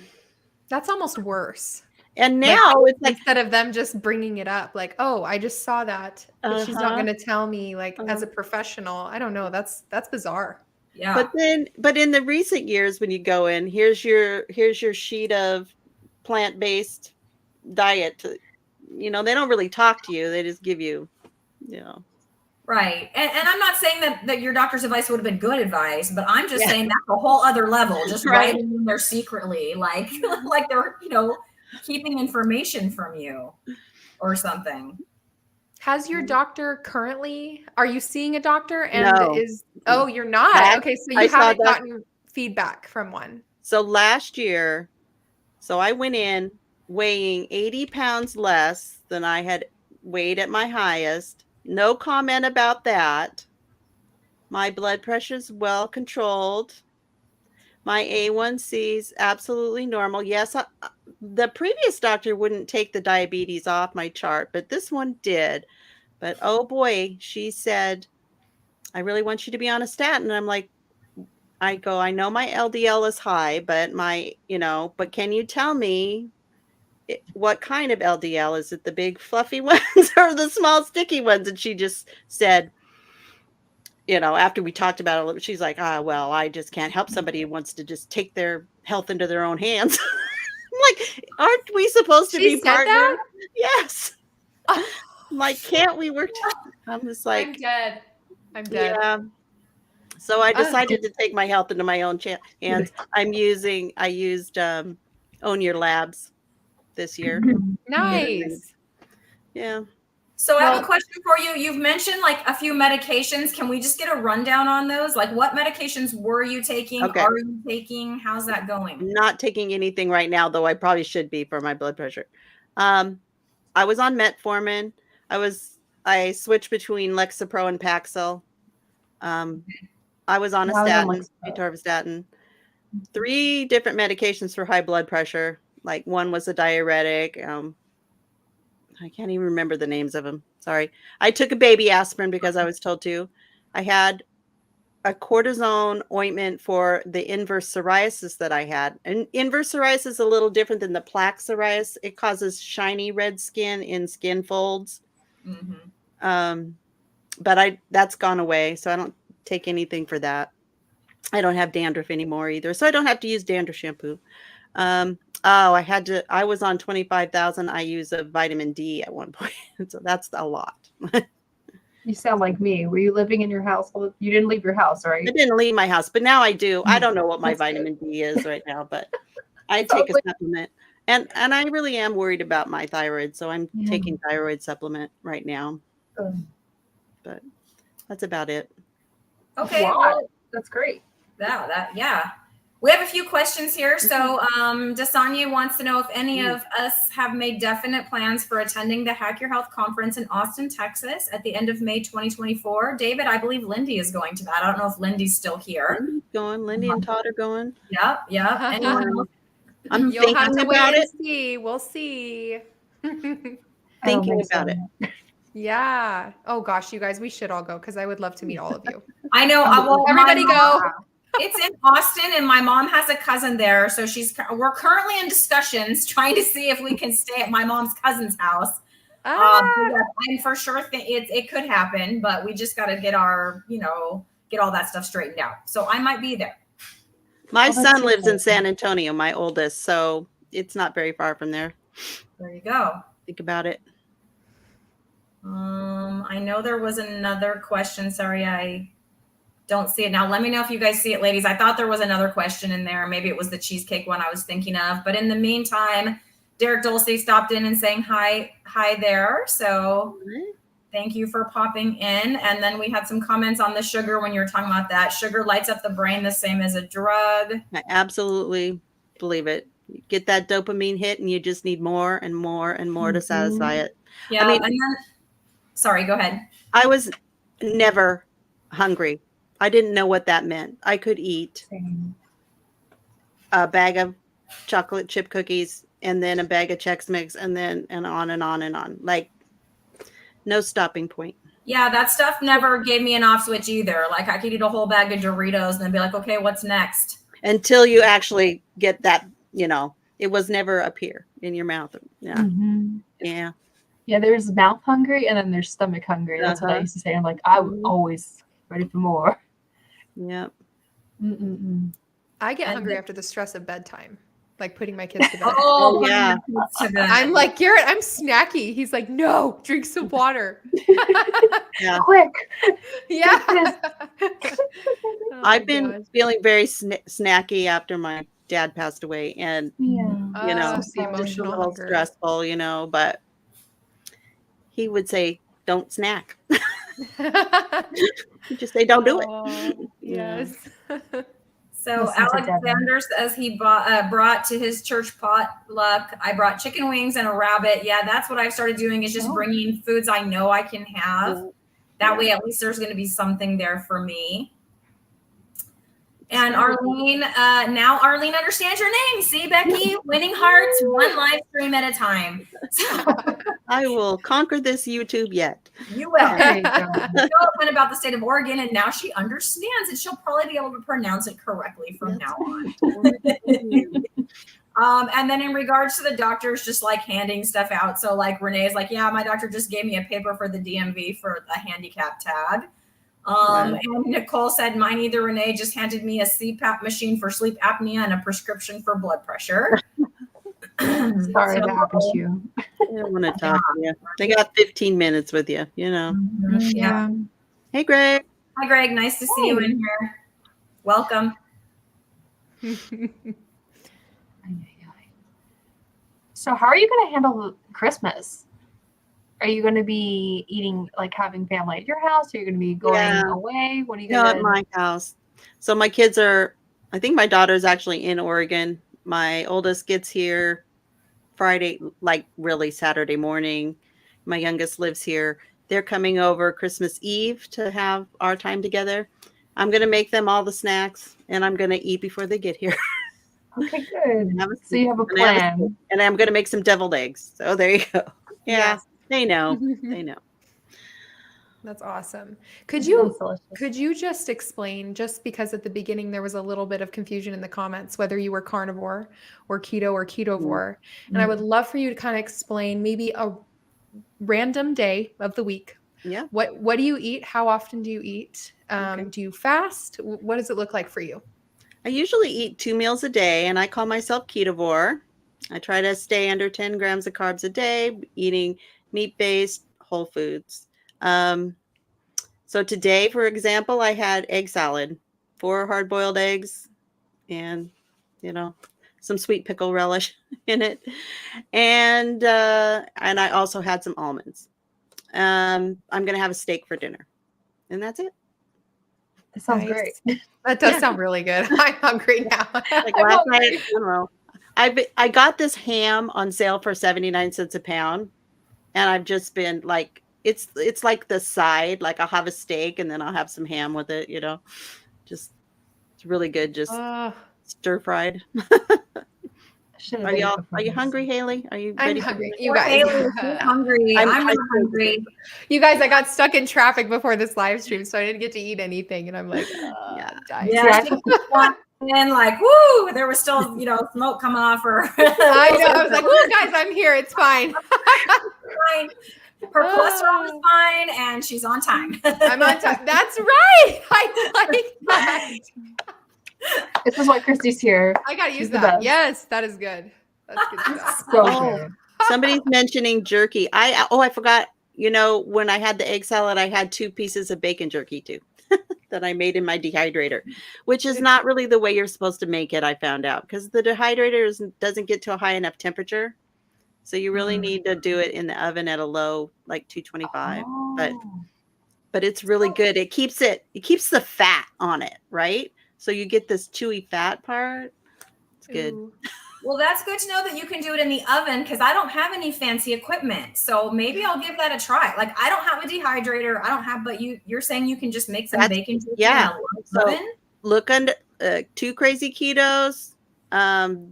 That's almost worse. And now it's like, Instead of them just bringing it up, like, oh, I just saw that, but she's not going to tell me, like, as a professional. I don't know. That's bizarre. Yeah. but in the recent years, when you go in, here's your sheet of plant-based diet. They don't really talk to you. They just give you, Right. And I'm not saying that your doctor's advice would have been good advice, but I'm just saying that's a whole other level. Just Right. writing in there secretly, like they're, keeping information from you or something. Has your doctor are you seeing a doctor? And No. you're not? Okay, so you haven't that. gotten feedback from one. So last year, I went in weighing 80 pounds less than I had weighed at my highest. No comment about that. My blood pressure's well controlled. My A1C's absolutely normal. Yes, the previous doctor wouldn't take the diabetes off my chart, but this one did. But oh boy, she said, I really want you to be on a statin. And I'm like, I know my LDL is high, but but can you tell me what kind of LDL? Is it the big fluffy ones or the small sticky ones? And she just said, after we talked about it a little, she's like, well, I just can't help somebody who wants to just take their health into their own hands. I'm like, aren't we supposed to be partners? That? Yes. I'm like, can't we work? I'm just like, I'm dead. Yeah. So I decided to take my health into my own hands. I used Own Your Labs this year. Nice. Yeah. So I have a question for you. You've mentioned like a few medications. Can we just get a rundown on those? Like what medications were you taking? Okay. Are you taking? How's that going? I'm not taking anything right now, though I probably should be for my blood pressure. I was on metformin. I switched between Lexapro and Paxil. I was on a statin, atorvastatin. 3 different medications for high blood pressure. Like one was a diuretic. I can't even remember the names of them. Sorry. I took a baby aspirin because I was told to. I had a cortisone ointment for the inverse psoriasis that I had. And inverse psoriasis is a little different than the plaque psoriasis. It causes shiny red skin in skin folds. Mm-hmm. But that's gone away. So I don't take anything for that. I don't have dandruff anymore either. So I don't have to use dandruff shampoo. I was on 25,000 IUs of vitamin D at one point. So that's a lot. You sound like me. Were you living in your house? You didn't leave your house, right? I didn't leave my house, but now I do. I don't know what my vitamin D is right now, but I take a supplement. And I really am worried about my thyroid. So I'm taking thyroid supplement right now. But that's about it. Okay. Wow. Well, that's great. Yeah. We have a few questions here. So Dasanya wants to know if any of us have made definite plans for attending the Hack Your Health conference in Austin, Texas at the end of May 2024. David, I believe Lindy is going to that. I don't know if Lindy's still here. Lindy and Todd are going. Yep. Anyone else? I'm You'll have thinking to about wait it. and see. We'll see. Thinking about it. Yeah. Oh gosh, you guys, we should all go because I would love to meet all of you. I know. Well, everybody go. It's in Austin, and my mom has a cousin there, so we're currently in discussions trying to see if we can stay at my mom's cousin's house. I'm for sure it could happen, but we just got to get our get all that stuff straightened out. So I might be there. My son lives in San Antonio, my oldest, so it's not very far from there. There you go. Think about it. I know there was another question. Sorry, I Don't see it now. Let me know if you guys see it, ladies. I thought there was another question in there. Maybe it was the cheesecake one I was thinking of. But in the meantime, Derek Dulce stopped in and saying hi there. So thank you for popping in. And then we had some comments on the sugar when you were talking about that. Sugar lights up the brain the same as a drug. I absolutely believe it. You get that dopamine hit and you just need more and more and more to satisfy it. Yeah. I mean, and then, sorry, go ahead. I was never hungry. I didn't know what that meant. I could eat a bag of chocolate chip cookies and then a bag of Chex Mix and then and on and on and on. Like no stopping point. Yeah, that stuff never gave me an off switch either. Like I could eat a whole bag of Doritos and then be like, okay, what's next? Until you actually get that, you know, it was never up here in your mouth. Yeah. Mm-hmm. Yeah. Yeah, there's mouth hungry and then there's stomach hungry. That's what I used to say. I'm like, I was always ready for more. Yeah. I get hungry after the stress of bedtime, like putting my kids to bed. Oh, yeah. I'm like, Garrett, I'm snacky. He's like, no, drink some water. Yeah. Quick. Yeah. I've been feeling very snacky after my dad passed away, and Yeah. you know, the it's a emotional little hunger. stressful, you know, but he would say, don't snack. He'd just say, don't do it. Yes. So Listen to Alexander says he brought to his church potluck. I brought chicken wings and a rabbit. Yeah, that's what I've started doing is just bringing foods I know I can have. That way, at least there's going to be something there for me. And Arlene, now Arlene understands your name. See, Becky, winning hearts, one live stream at a time. So, I will conquer this YouTube yet. you will. There you go. Philip went about the state of Oregon, and now she understands, and she'll probably be able to pronounce it correctly from now on. And then in regards to the doctors, just like handing stuff out. So like Renee's like, yeah, my doctor just gave me a paper for the DMV for a handicap tag. And Nicole said, mine either Renee just handed me a CPAP machine for sleep apnea and a prescription for blood pressure. Sorry that happened to you. I don't want to talk to you. They got 15 minutes with you, you know. Yeah. Hey, Greg. Hi, Greg. Nice to see you in here. Welcome. So how are you going to handle Christmas? Are you going to be eating, like having family at your house? Are you going to be going away? What are you going to do? At my house. So my kids are, I think my daughter's actually in Oregon. My oldest gets here Friday, like really Saturday morning. My youngest lives here. They're coming over Christmas Eve to have our time together. I'm going to make them all the snacks and I'm going to eat before they get here. Okay, good. So you have a plan. And I'm going to make some deviled eggs. So there you go. Yeah. Yes. They know. They know. That's awesome. Could you just explain, just because at the beginning there was a little bit of confusion in the comments, whether you were carnivore or keto or ketovore. And I would love for you to kind of explain maybe a random day of the week. Yeah. What do you eat? How often do you eat? Do you fast? What does it look like for you? I usually eat 2 meals a day and I call myself ketovore. I try to stay under 10 grams of carbs a day, eating meat-based whole foods. So today, for example, I had egg salad, 4 hard-boiled eggs and, you know, some sweet pickle relish in it. And I also had some almonds. I'm going to have a steak for dinner and that's it. That sounds great. That does sound really good. I'm hungry now. Like last night, I don't know. I got this ham on sale for 79 cents a pound. And I've just been like, it's like the side, like I'll have a steak and then I'll have some ham with it, you know, just, it's really good. Just stir fried. Are you hungry, Haley? Are you ready? I'm hungry. You guys. Hungry. I'm really hungry. You guys, I got stuck in traffic before this live stream, so I didn't get to eat anything. And I'm like, and like, woo, there was still, you know, smoke come off or I know. I was like, woo, guys, I'm here. It's fine. Fine. Her cholesterol is fine and she's on time. I'm on time. That's right. I like that. This is why Cristie's here. I gotta use that. Yes, that is good. That's good stuff. So good. Somebody's mentioning jerky. I forgot, you know, when I had the egg salad, I had 2 pieces of bacon jerky too. that I made in my dehydrator, which is not really the way you're supposed to make it. I found out because the dehydrator doesn't get to a high enough temperature. So you really need to do it in the oven at a low, like 225. But it's really good. It keeps the fat on it, right? So you get this chewy fat part. It's good. Ooh. Well, that's good to know that you can do it in the oven because I don't have any fancy equipment. So maybe I'll give that a try. Like I don't have a dehydrator. I don't have, but you're saying you can just make some bacon juice in the oven? Look under 2 Crazy Ketos,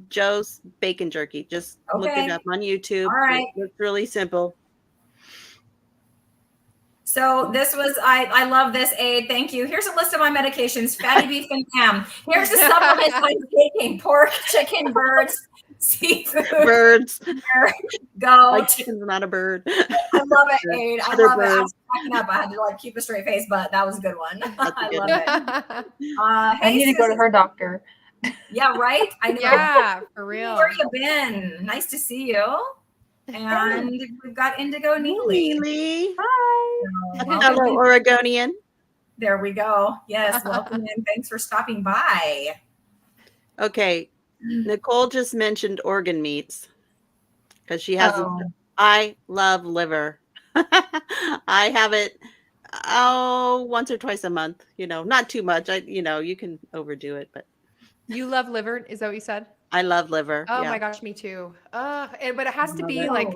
Joe's bacon jerky. Just look it up on YouTube. All right. It's really simple. So this was, I love this aid. Thank you. Here's a list of my medications: fatty beef and ham. Here's the supplements I'm taking: pork, chicken, birds, seafood. Birds. Goat. Like chicken's not a bird. I love it, Aid. I love it. I was cracking up. I had to like keep a straight face, but that was a good one. I love it. I need to go to her doctor. Yeah, right? I know. Yeah, for real. Where you been? Nice to see you. And we've got Indigo Neely. Neely. Hi. Hello, Oregonian. There we go. Yes, welcome in. Thanks for stopping by. Okay, Nicole just mentioned organ meats because she has. I love liver. I have it once or twice a month. Not too much. You can overdo it, but You love liver? Is that what you said? I love liver. Oh my gosh, me too. But it has to be like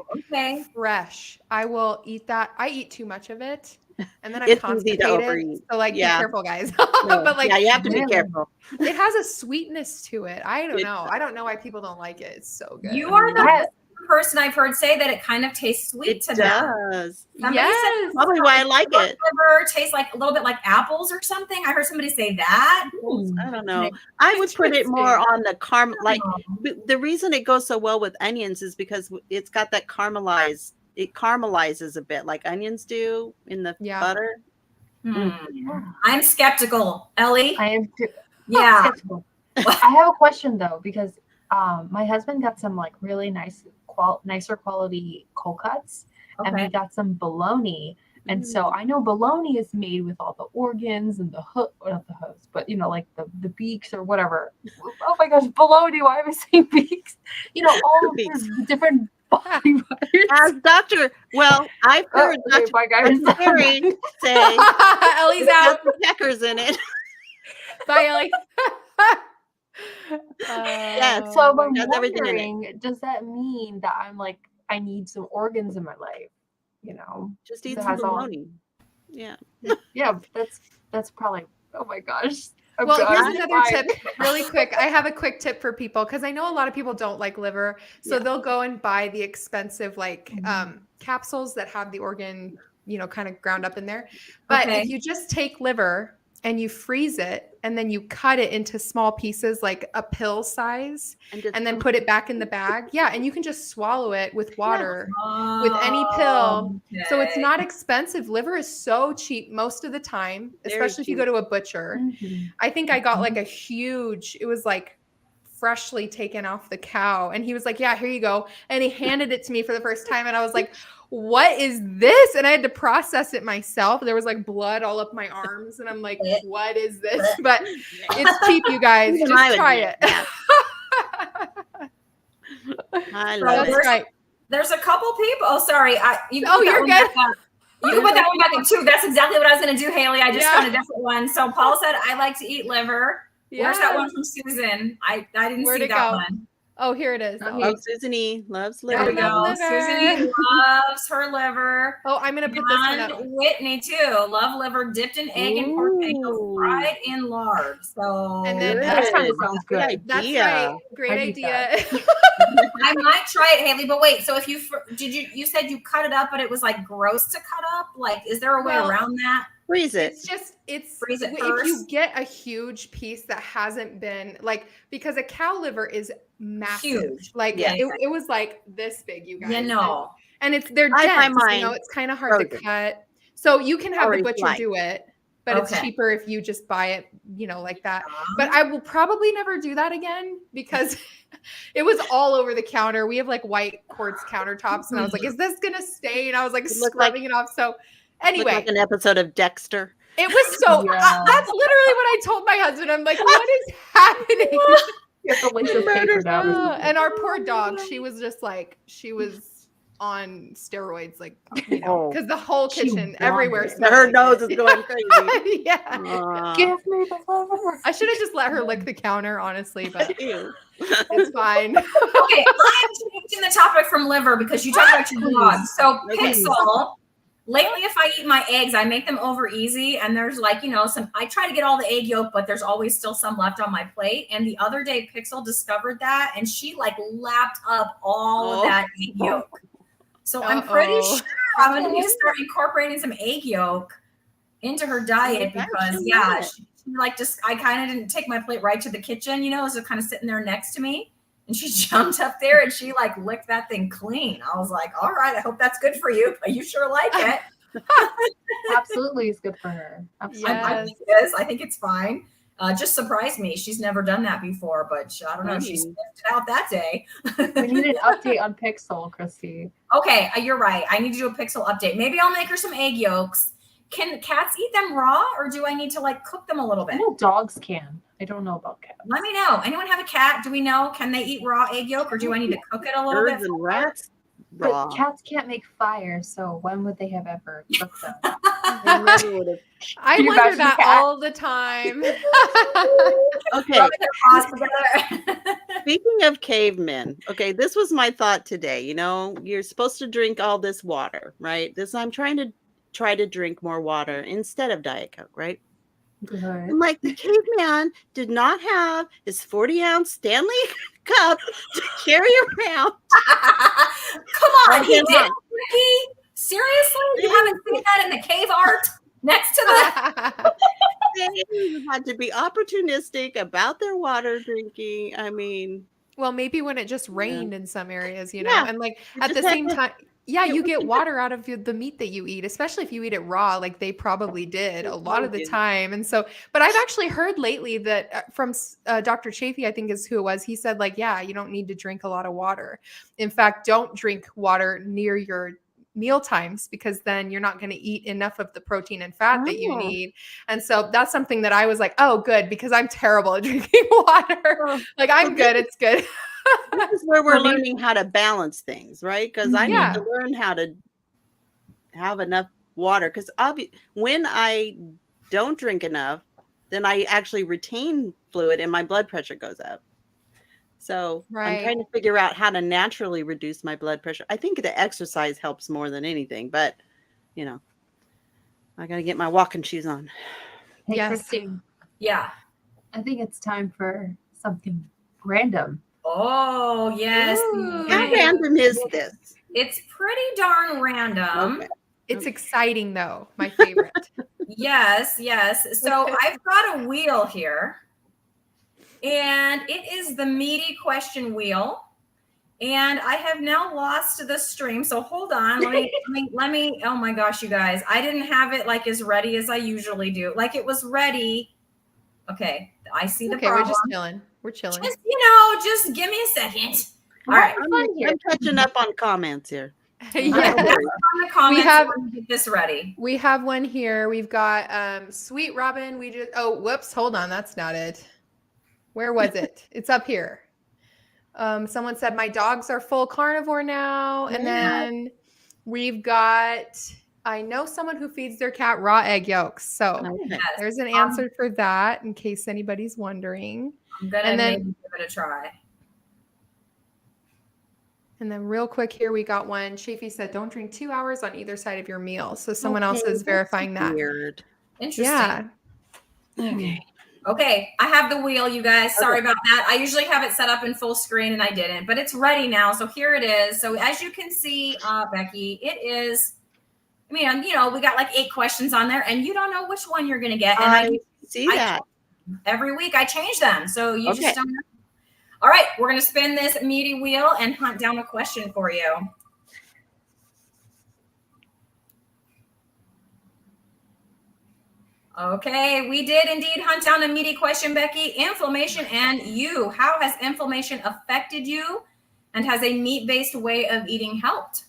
fresh. I will eat that. I eat too much of it, and then I'm constipated. So like, be careful, guys. But like, you have to be careful. It has a sweetness to it. I don't know. I don't know why people don't like it. It's so good. You are the person I've heard say that it kind of tastes sweet to them. It does. Yes. Probably why I like it. Liver tastes like a little bit like apples or something. I heard somebody say that. I don't know. I would put it more on the caramel. Like the reason it goes so well with onions is because it's got that caramelized. It caramelizes a bit like onions do in the butter. I'm skeptical, Ellie. I am too. Yeah. Skeptical. I have a question though, because my husband got some like really nicer quality cold cuts, and we got some bologna. And so I know bologna is made with all the organs and the hook, not the hooves, but like the beaks or whatever. Oh my gosh, bologna! Why am I saying beaks? All of the different body parts. I've heard Dr. Perry say Ellie's out. Peckers in it. Bye, Ellie. So I'm wondering, does that mean that I need some organs in my life? Just eat some bologna. Yeah. Yeah, that's probably. Oh my gosh. Here's another tip, really quick. I have a quick tip for people because I know a lot of people don't like liver, so they'll go and buy the expensive capsules that have the organ, kind of ground up in there. But if you just take liver and you freeze it and then you cut it into small pieces like a pill size and then put it back in the bag. Yeah. And you can just swallow it with water with any pill. Okay. So it's not expensive. Liver is so cheap most of the time, especially if you go to a butcher. I think I got like it was like freshly taken off the cow. And he was like, yeah, here you go. And he handed it to me for the first time. And I was like, what is this? And I had to process it myself. There was like blood all up my arms. And I'm like, what is this? But it's cheap, you guys. Just try it. I love it. There's a couple people. Oh, sorry. You're good. You can put that one back in too. That's exactly what I was going to do, Hayley. I just found a different one. So Paul said, I like to eat liver. Where's that one from Susan? I didn't see that one. Oh, here it is. Susan E. loves liver. There we go. Susan E. loves her liver. Oh, I'm going to put this one up. Whitney, too. Love liver dipped in egg and pork pickle, fried in lard. So, and then that sounds good. That's right. Great idea. I might try it, Hayley. But wait, so if you said you cut it up, but it was like gross to cut up? Like, is there a way around that? Freeze it. Freeze it if first. you get a huge piece that hasn't been because a cow liver is massive. Huge. It was like this big, you guys. And they're dense. It's kind of hard to cut. So you can have the butcher do it, but it's cheaper if you just buy it, like that. But I will probably never do that again because it was all over the counter. We have like white quartz countertops, and I was like, is this gonna stain? I was like scrubbing it off. So anyway, like an episode of Dexter. It was so, Yeah. that's literally what I told my husband. I'm like, what is happening? You have to lace your paper down. And our poor dog, she was just like, she was on steroids, like, because the whole She kitchen everywhere wanted it. smelled Her like nose it. is going crazy. Yeah. Give me the liver. I should have just let her lick the counter, honestly, but Ew. it's fine. Okay, I'm changing the topic from liver because you talked about your dog. So Please. Pixel, lately if I eat my eggs, I make them over easy, and there's like, I try to get all the egg yolk, but there's always still some left on my plate. And the other day Pixel discovered that, and she like lapped up all of that egg yolk. So I'm pretty sure I'm going to need to start incorporating some egg yolk into her diet because she like I kind of didn't take my plate right to the kitchen, so kind of sitting there next to me, and she jumped up there and she like licked that thing clean. I was like, all right, I hope that's good for you, but you sure like it. Absolutely, it's good for her. Absolutely. I think it is. I think it's fine. Just surprised me. She's never done that before, but I don't know. She sniffed it out that day. We need an update on Pixel, Cristie. Okay, you're right. I need to do a Pixel update. Maybe I'll make her some egg yolks. Can cats eat them raw, or do I need to like cook them a little I bit? know dogs can. I don't know about cats. Let me know. Anyone have a cat? Do we know? Can they eat raw egg yolk, or do I need to cook it a little Birds bit? and rats. Raw. But cats can't make fire, so when would they have ever cooked them? They never would have. I Can you wonder imagine that the cat? all the time. Okay. Rub their paws together. Speaking of cavemen, okay, this was my thought today. You're supposed to drink all this water, right? I'm trying to drink more water instead of Diet Coke, right? Good. And like the caveman did not have his 40-ounce Stanley cup to carry around. Come on, he Hold did. on. Becky? Seriously? You haven't seen that in the cave art next to the They had to be opportunistic about their water drinking. I mean, Well, maybe when it just rained in some areas, Yeah. and like You at the just had same to- time, you get water out of the meat that you eat, especially if you eat it raw, like they probably did a lot of the time. And so, but I've actually heard lately that from Dr. Chafee, I think is who it was. He said like, yeah, you don't need to drink a lot of water. In fact, don't drink water near your meal times because then you're not going to eat enough of the protein and fat that you need. And so that's something that I was like, oh, good, because I'm terrible at drinking water. Like I'm good. It's good. this is where we're learning how to balance things, right? Because I Yeah. need to learn how to have enough water. Because when I don't drink enough, then I actually retain fluid and my blood pressure goes up. So I'm trying to figure out how to naturally reduce my blood pressure. I think the exercise helps more than anything, but I got to get my walking shoes on. Hey, Yes. Cristie, Yeah. I think it's time for something random. Oh, yes. Ooh. How random is this? It's pretty darn random. Okay. It's exciting though. My favorite. Yes. So I've got a wheel here, and it is the meaty question wheel. And I have now lost the stream. So hold on. Let me. Oh my gosh, you guys! I didn't have it like as ready as I usually do. Like it was ready. Okay, I see the problem. We're just chilling. We're chilling. Just give me a second. All right. I'm catching up on comments here. Yes. On the comments, have- let me get this ready. We have one here. We've got Sweet Robin. Whoops, hold on. That's not it. Where was it? It's up here. Someone said my dogs are full carnivore now. And then we've got, I know someone who feeds their cat raw egg yolks. So Okay. there's an answer for that in case anybody's wondering. I'm gonna maybe give it a try. And then real quick here, we got one. Chafee said, don't drink 2 hours on either side of your meal. So someone else is verifying that. Weird. Interesting. Yeah. Okay, I have the wheel, you guys. Sorry about that. I usually have it set up in full screen and I didn't, but it's ready now. So here it is. So as you can see, Becky, it is, we got like 8 questions on there and you don't know which one you're going to get. And I see that. Every week I change them. So you Okay. just don't know. All right, we're going to spin this meaty wheel and hunt down a question for you. Okay, we did indeed hunt down a meaty question, Becky. Inflammation and you. How has inflammation affected you? And has a meat-based way of eating helped?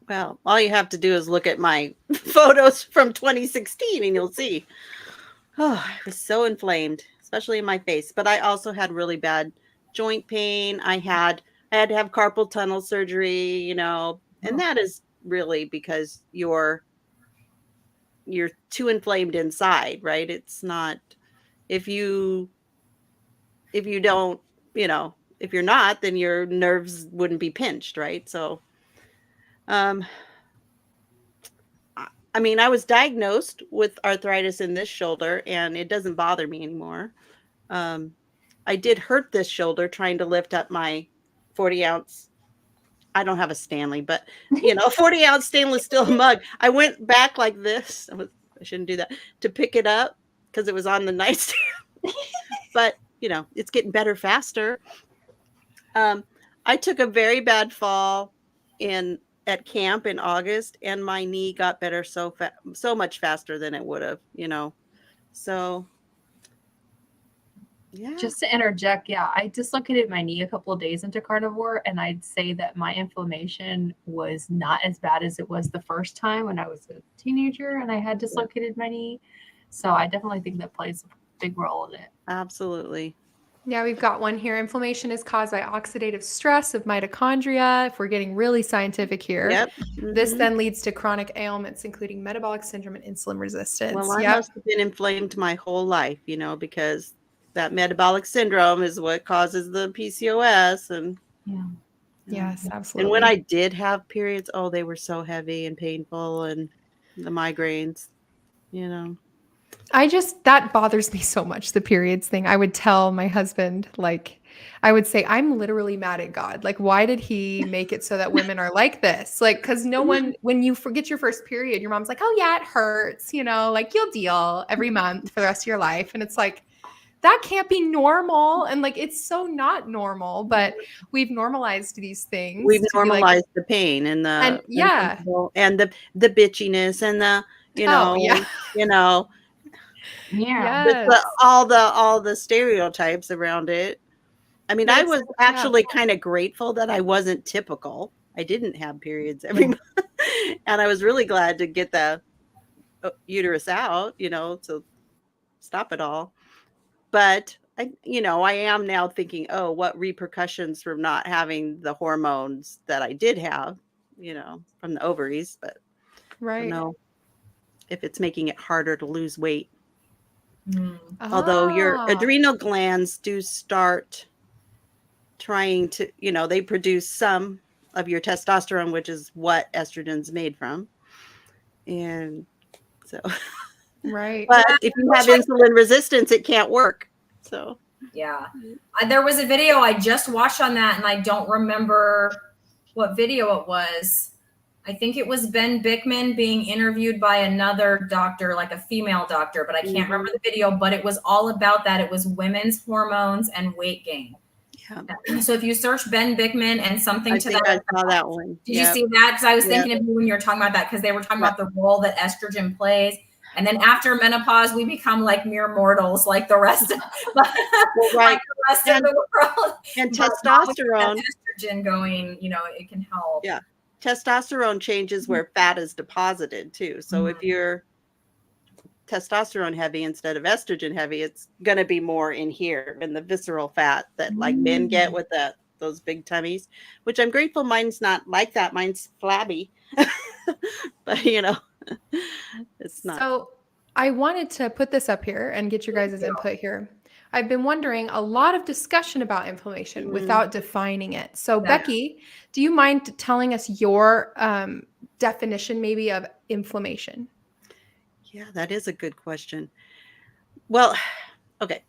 Well, all you have to do is look at my photos from 2016 and you'll see. Oh, I was so inflamed, especially in my face. But I also had really bad joint pain. I had to have carpal tunnel surgery, and that is really because you're too inflamed inside, right? It's not if you don't, if you're not, then your nerves wouldn't be pinched, right? So I was diagnosed with arthritis in this shoulder and it doesn't bother me anymore. I did hurt this shoulder trying to lift up my 40-ounce. I don't have a Stanley, but 40-ounce stainless steel mug. I went back like this. I shouldn't do that, to pick it up because it was on the nightstand. But it's getting better faster. I took a very bad fall at camp in August, and my knee got better so much faster than it would have. So. Yeah. Just to interject, I dislocated my knee a couple of days into Carnivore, and I'd say that my inflammation was not as bad as it was the first time when I was a teenager and I had dislocated my knee. So I definitely think that plays a big role in it. Absolutely. Yeah, we've got one here. Inflammation is caused by oxidative stress of mitochondria. If we're getting really scientific here, Yep. This then leads to chronic ailments, including metabolic syndrome and insulin resistance. Well, I must have been inflamed my whole life, because that metabolic syndrome is what causes the PCOS. And yes, absolutely. And when I did have periods, they were so heavy and painful, and the migraines, that bothers me so much, the periods thing. I would tell my husband, I would say, I'm literally mad at God. Why did he make it so that women are like this? Because no one, when you forget your first period, your mom's like, oh yeah, it hurts, you'll deal every month for the rest of your life. And it's like, that can't be normal. And it's so not normal, but we've normalized these things. We've normalized the pain and the bitchiness and all the stereotypes around it. I was actually kind of grateful that I wasn't typical. I didn't have periods every month. And I was really glad to get the uterus out, to stop it all. But I am now thinking, what repercussions from not having the hormones that I did have, from the ovaries. But I don't know if it's making it harder to lose weight. Although your adrenal glands do start trying to, they produce some of your testosterone, which is what estrogen's made from. And so, right. But if you have insulin resistance, it can't work. So, yeah. There was a video I just watched on that, and I don't remember what video it was. I think it was Ben Bickman being interviewed by another doctor, like a female doctor, but I can't remember the video, but it was all about that. It was women's hormones and weight gain. Yeah. So if you search Ben Bickman and something I to that, I saw that one. Did you see that? Because I was thinking of you when you were talking about that, because they were talking about the role that estrogen plays. And then after menopause, we become like mere mortals, like the rest of, like the rest of the world. And testosterone, estrogen going, it can help. Yeah. Testosterone changes where fat is deposited too. So if you're testosterone heavy instead of estrogen heavy, it's going to be more in here in the visceral fat that men get with those big tummies, which I'm grateful mine's not like that. Mine's flabby, but it's not. So I wanted to put this up here and get your guys' input here. I've been wondering, a lot of discussion about inflammation without defining it. So Becky, do you mind telling us your definition maybe of inflammation? Yeah, that is a good question. Well, okay.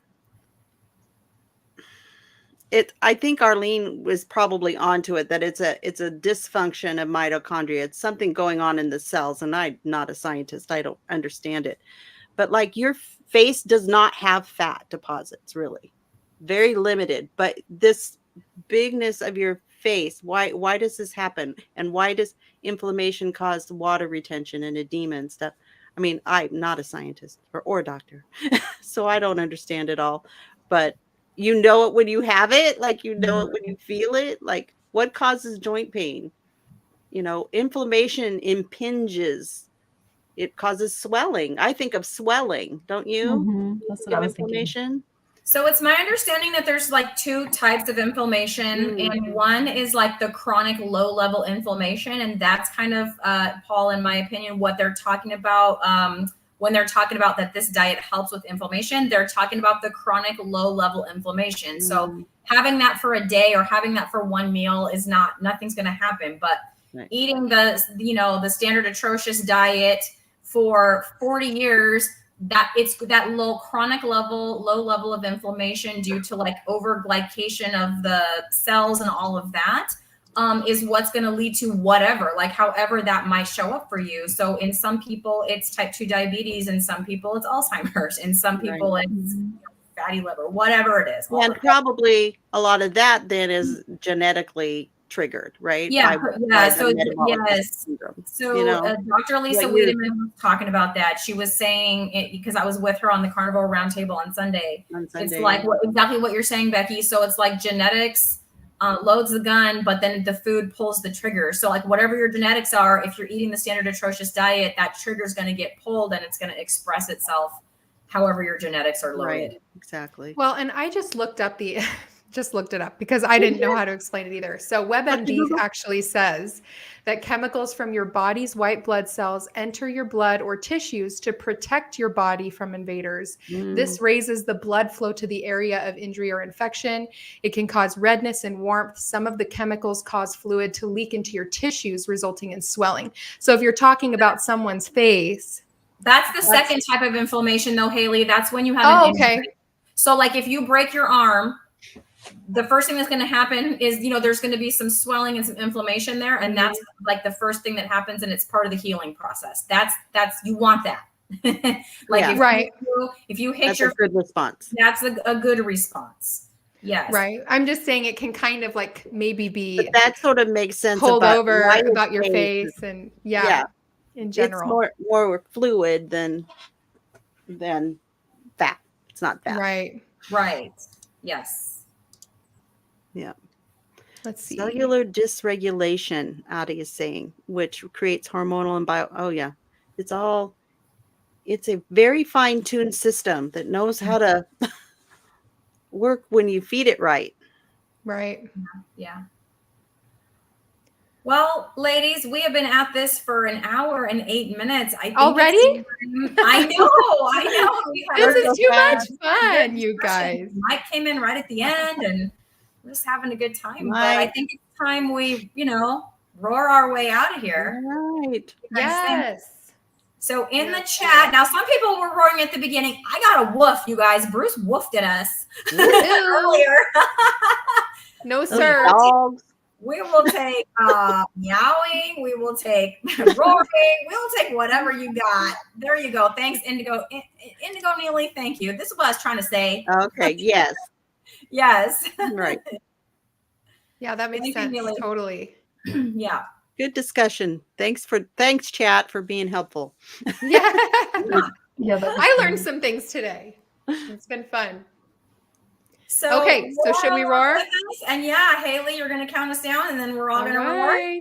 I think Arlene was probably onto it, that it's a dysfunction of mitochondria. It's something going on in the cells, and I'm not a scientist. I don't understand it. But your face does not have fat deposits, really. Very limited. But this bigness of your face, why does this happen? And why does inflammation cause water retention and edema and stuff? I'm not a scientist or a doctor, so I don't understand it all. But you know it when you have it, it when you feel it. What causes joint pain? inflammation impinges. It causes swelling. I think of swelling, don't you? Mhm. That's what I was thinking. Inflammation. So it's my understanding that there's like 2 types of inflammation, and one is like the chronic low-level inflammation, and that's kind of, Paul, in my opinion, what they're talking about when they're talking about that this diet helps with inflammation. They're talking about the chronic low-level inflammation. So having that for a day or having that for one meal is nothing's going to happen. But eating the standard atrocious diet for 40 years, that it's that low level of inflammation due to like overglycation of the cells and all of that is what's going to lead to whatever, like however that might show up for you. So in some people it's type 2 diabetes, in some people it's Alzheimer's, in some people it's fatty liver, whatever it is. And probably a lot of that then is genetically triggered, right? So Dr. Lisa Wiedemann was talking about that. She was saying it because I was with her on the Carnivore Roundtable on Sunday. It's like exactly what you're saying, Becky. So it's like genetics loads the gun, but then the food pulls the trigger. So like whatever your genetics are, if you're eating the standard atrocious diet, that trigger is going to get pulled and it's going to express itself however your genetics are loaded. Right. Exactly. Well, and I just looked up just looked it up because I didn't know how to explain it either. So WebMD actually says that chemicals from your body's white blood cells enter your blood or tissues to protect your body from invaders. This raises the blood flow to the area of injury or infection. It can cause redness and warmth. Some of the chemicals cause fluid to leak into your tissues, resulting in swelling. So if you're talking about someone's face, that's the second type of inflammation though, Hayley. That's when you have an injury. So like if you break your arm, the first thing that's going to happen is, there's going to be some swelling and some inflammation there. And that's like the first thing that happens. And it's part of the healing process. That's, you want that. If you hit that's a good response. That's a good response. Yes. Right. I'm just saying it can kind of like maybe be but that sort of makes sense pulled over about your face and in general. It's more fluid than fat. It's not fat. Right. Yes. Yeah. Let's see. Cellular dysregulation, Adi is saying, which creates hormonal and it's a very fine-tuned system that knows how to work when you feed it right. Right. Yeah. Well, ladies, we have been at this for an hour and 8 minutes. I think already? I know. This is too much fun, you guys. Mike came in right at the end and we're just having a good time. But I think it's time we, roar our way out of here. All right. Yes. So in the chat, now some people were roaring at the beginning. I got a woof, you guys. Bruce woofed at us earlier. No, sir. Dogs. We will take meowing. We will take roaring. We'll take whatever you got. There you go. Thanks, Indigo. Indigo Neely, thank you. This is what I was trying to say. Okay. Yes. Yes. Right. Yeah, that makes sense. Totally. Yeah. Good discussion. Thanks, chat, for being helpful. Yeah. I Fun. learned some things today. It's been fun. So should we roar? And Hayley, you're going to count us down and then we're all going to roar.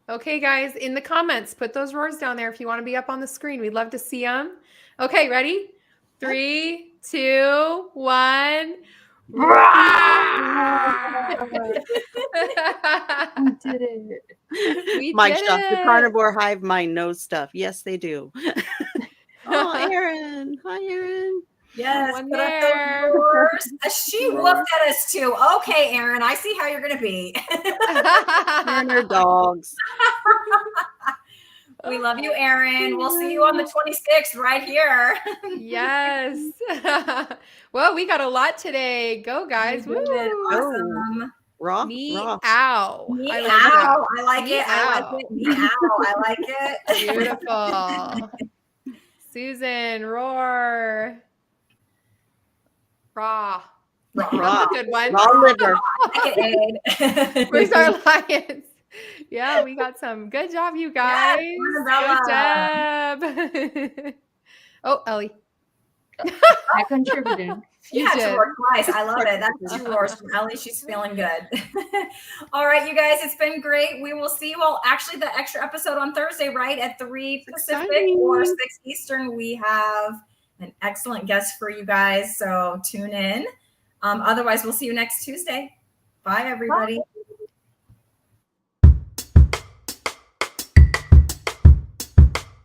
Okay, guys, in the comments, put those roars down there if you want to be up on the screen. We'd love to see them. Okay, ready? 3, 2, 1. We did it. Mike stuff. The Carnivore Hive mind knows stuff. Yes, they do. Oh, Erin. Hi, Erin. Yes, One put there. up those roars. She whooped at us too. Okay, Erin, I see how you're going to be. And her dogs. We love you, Erin. We'll see you on the 26th right here. Yes. Well, we got a lot today. Go, guys. Woo. Awesome. Raw. Meow. I like it. Meow. I like it. Beautiful. Susan, roar. Raw. That's a good one. Raw liver. Where's our lions? Yeah, we got some. Good job, you guys. Yes, good job. Oh, Ellie. I contributed. You You had to did. roar twice. I love it. That's 2 roars from Ellie. She's feeling good. All right, you guys, it's been great. We will see you all. Actually, the extra episode on Thursday, right? At 3 Pacific or 6 Eastern. We have an excellent guest for you guys. So tune in. Otherwise, we'll see you next Tuesday. Bye, everybody. Bye.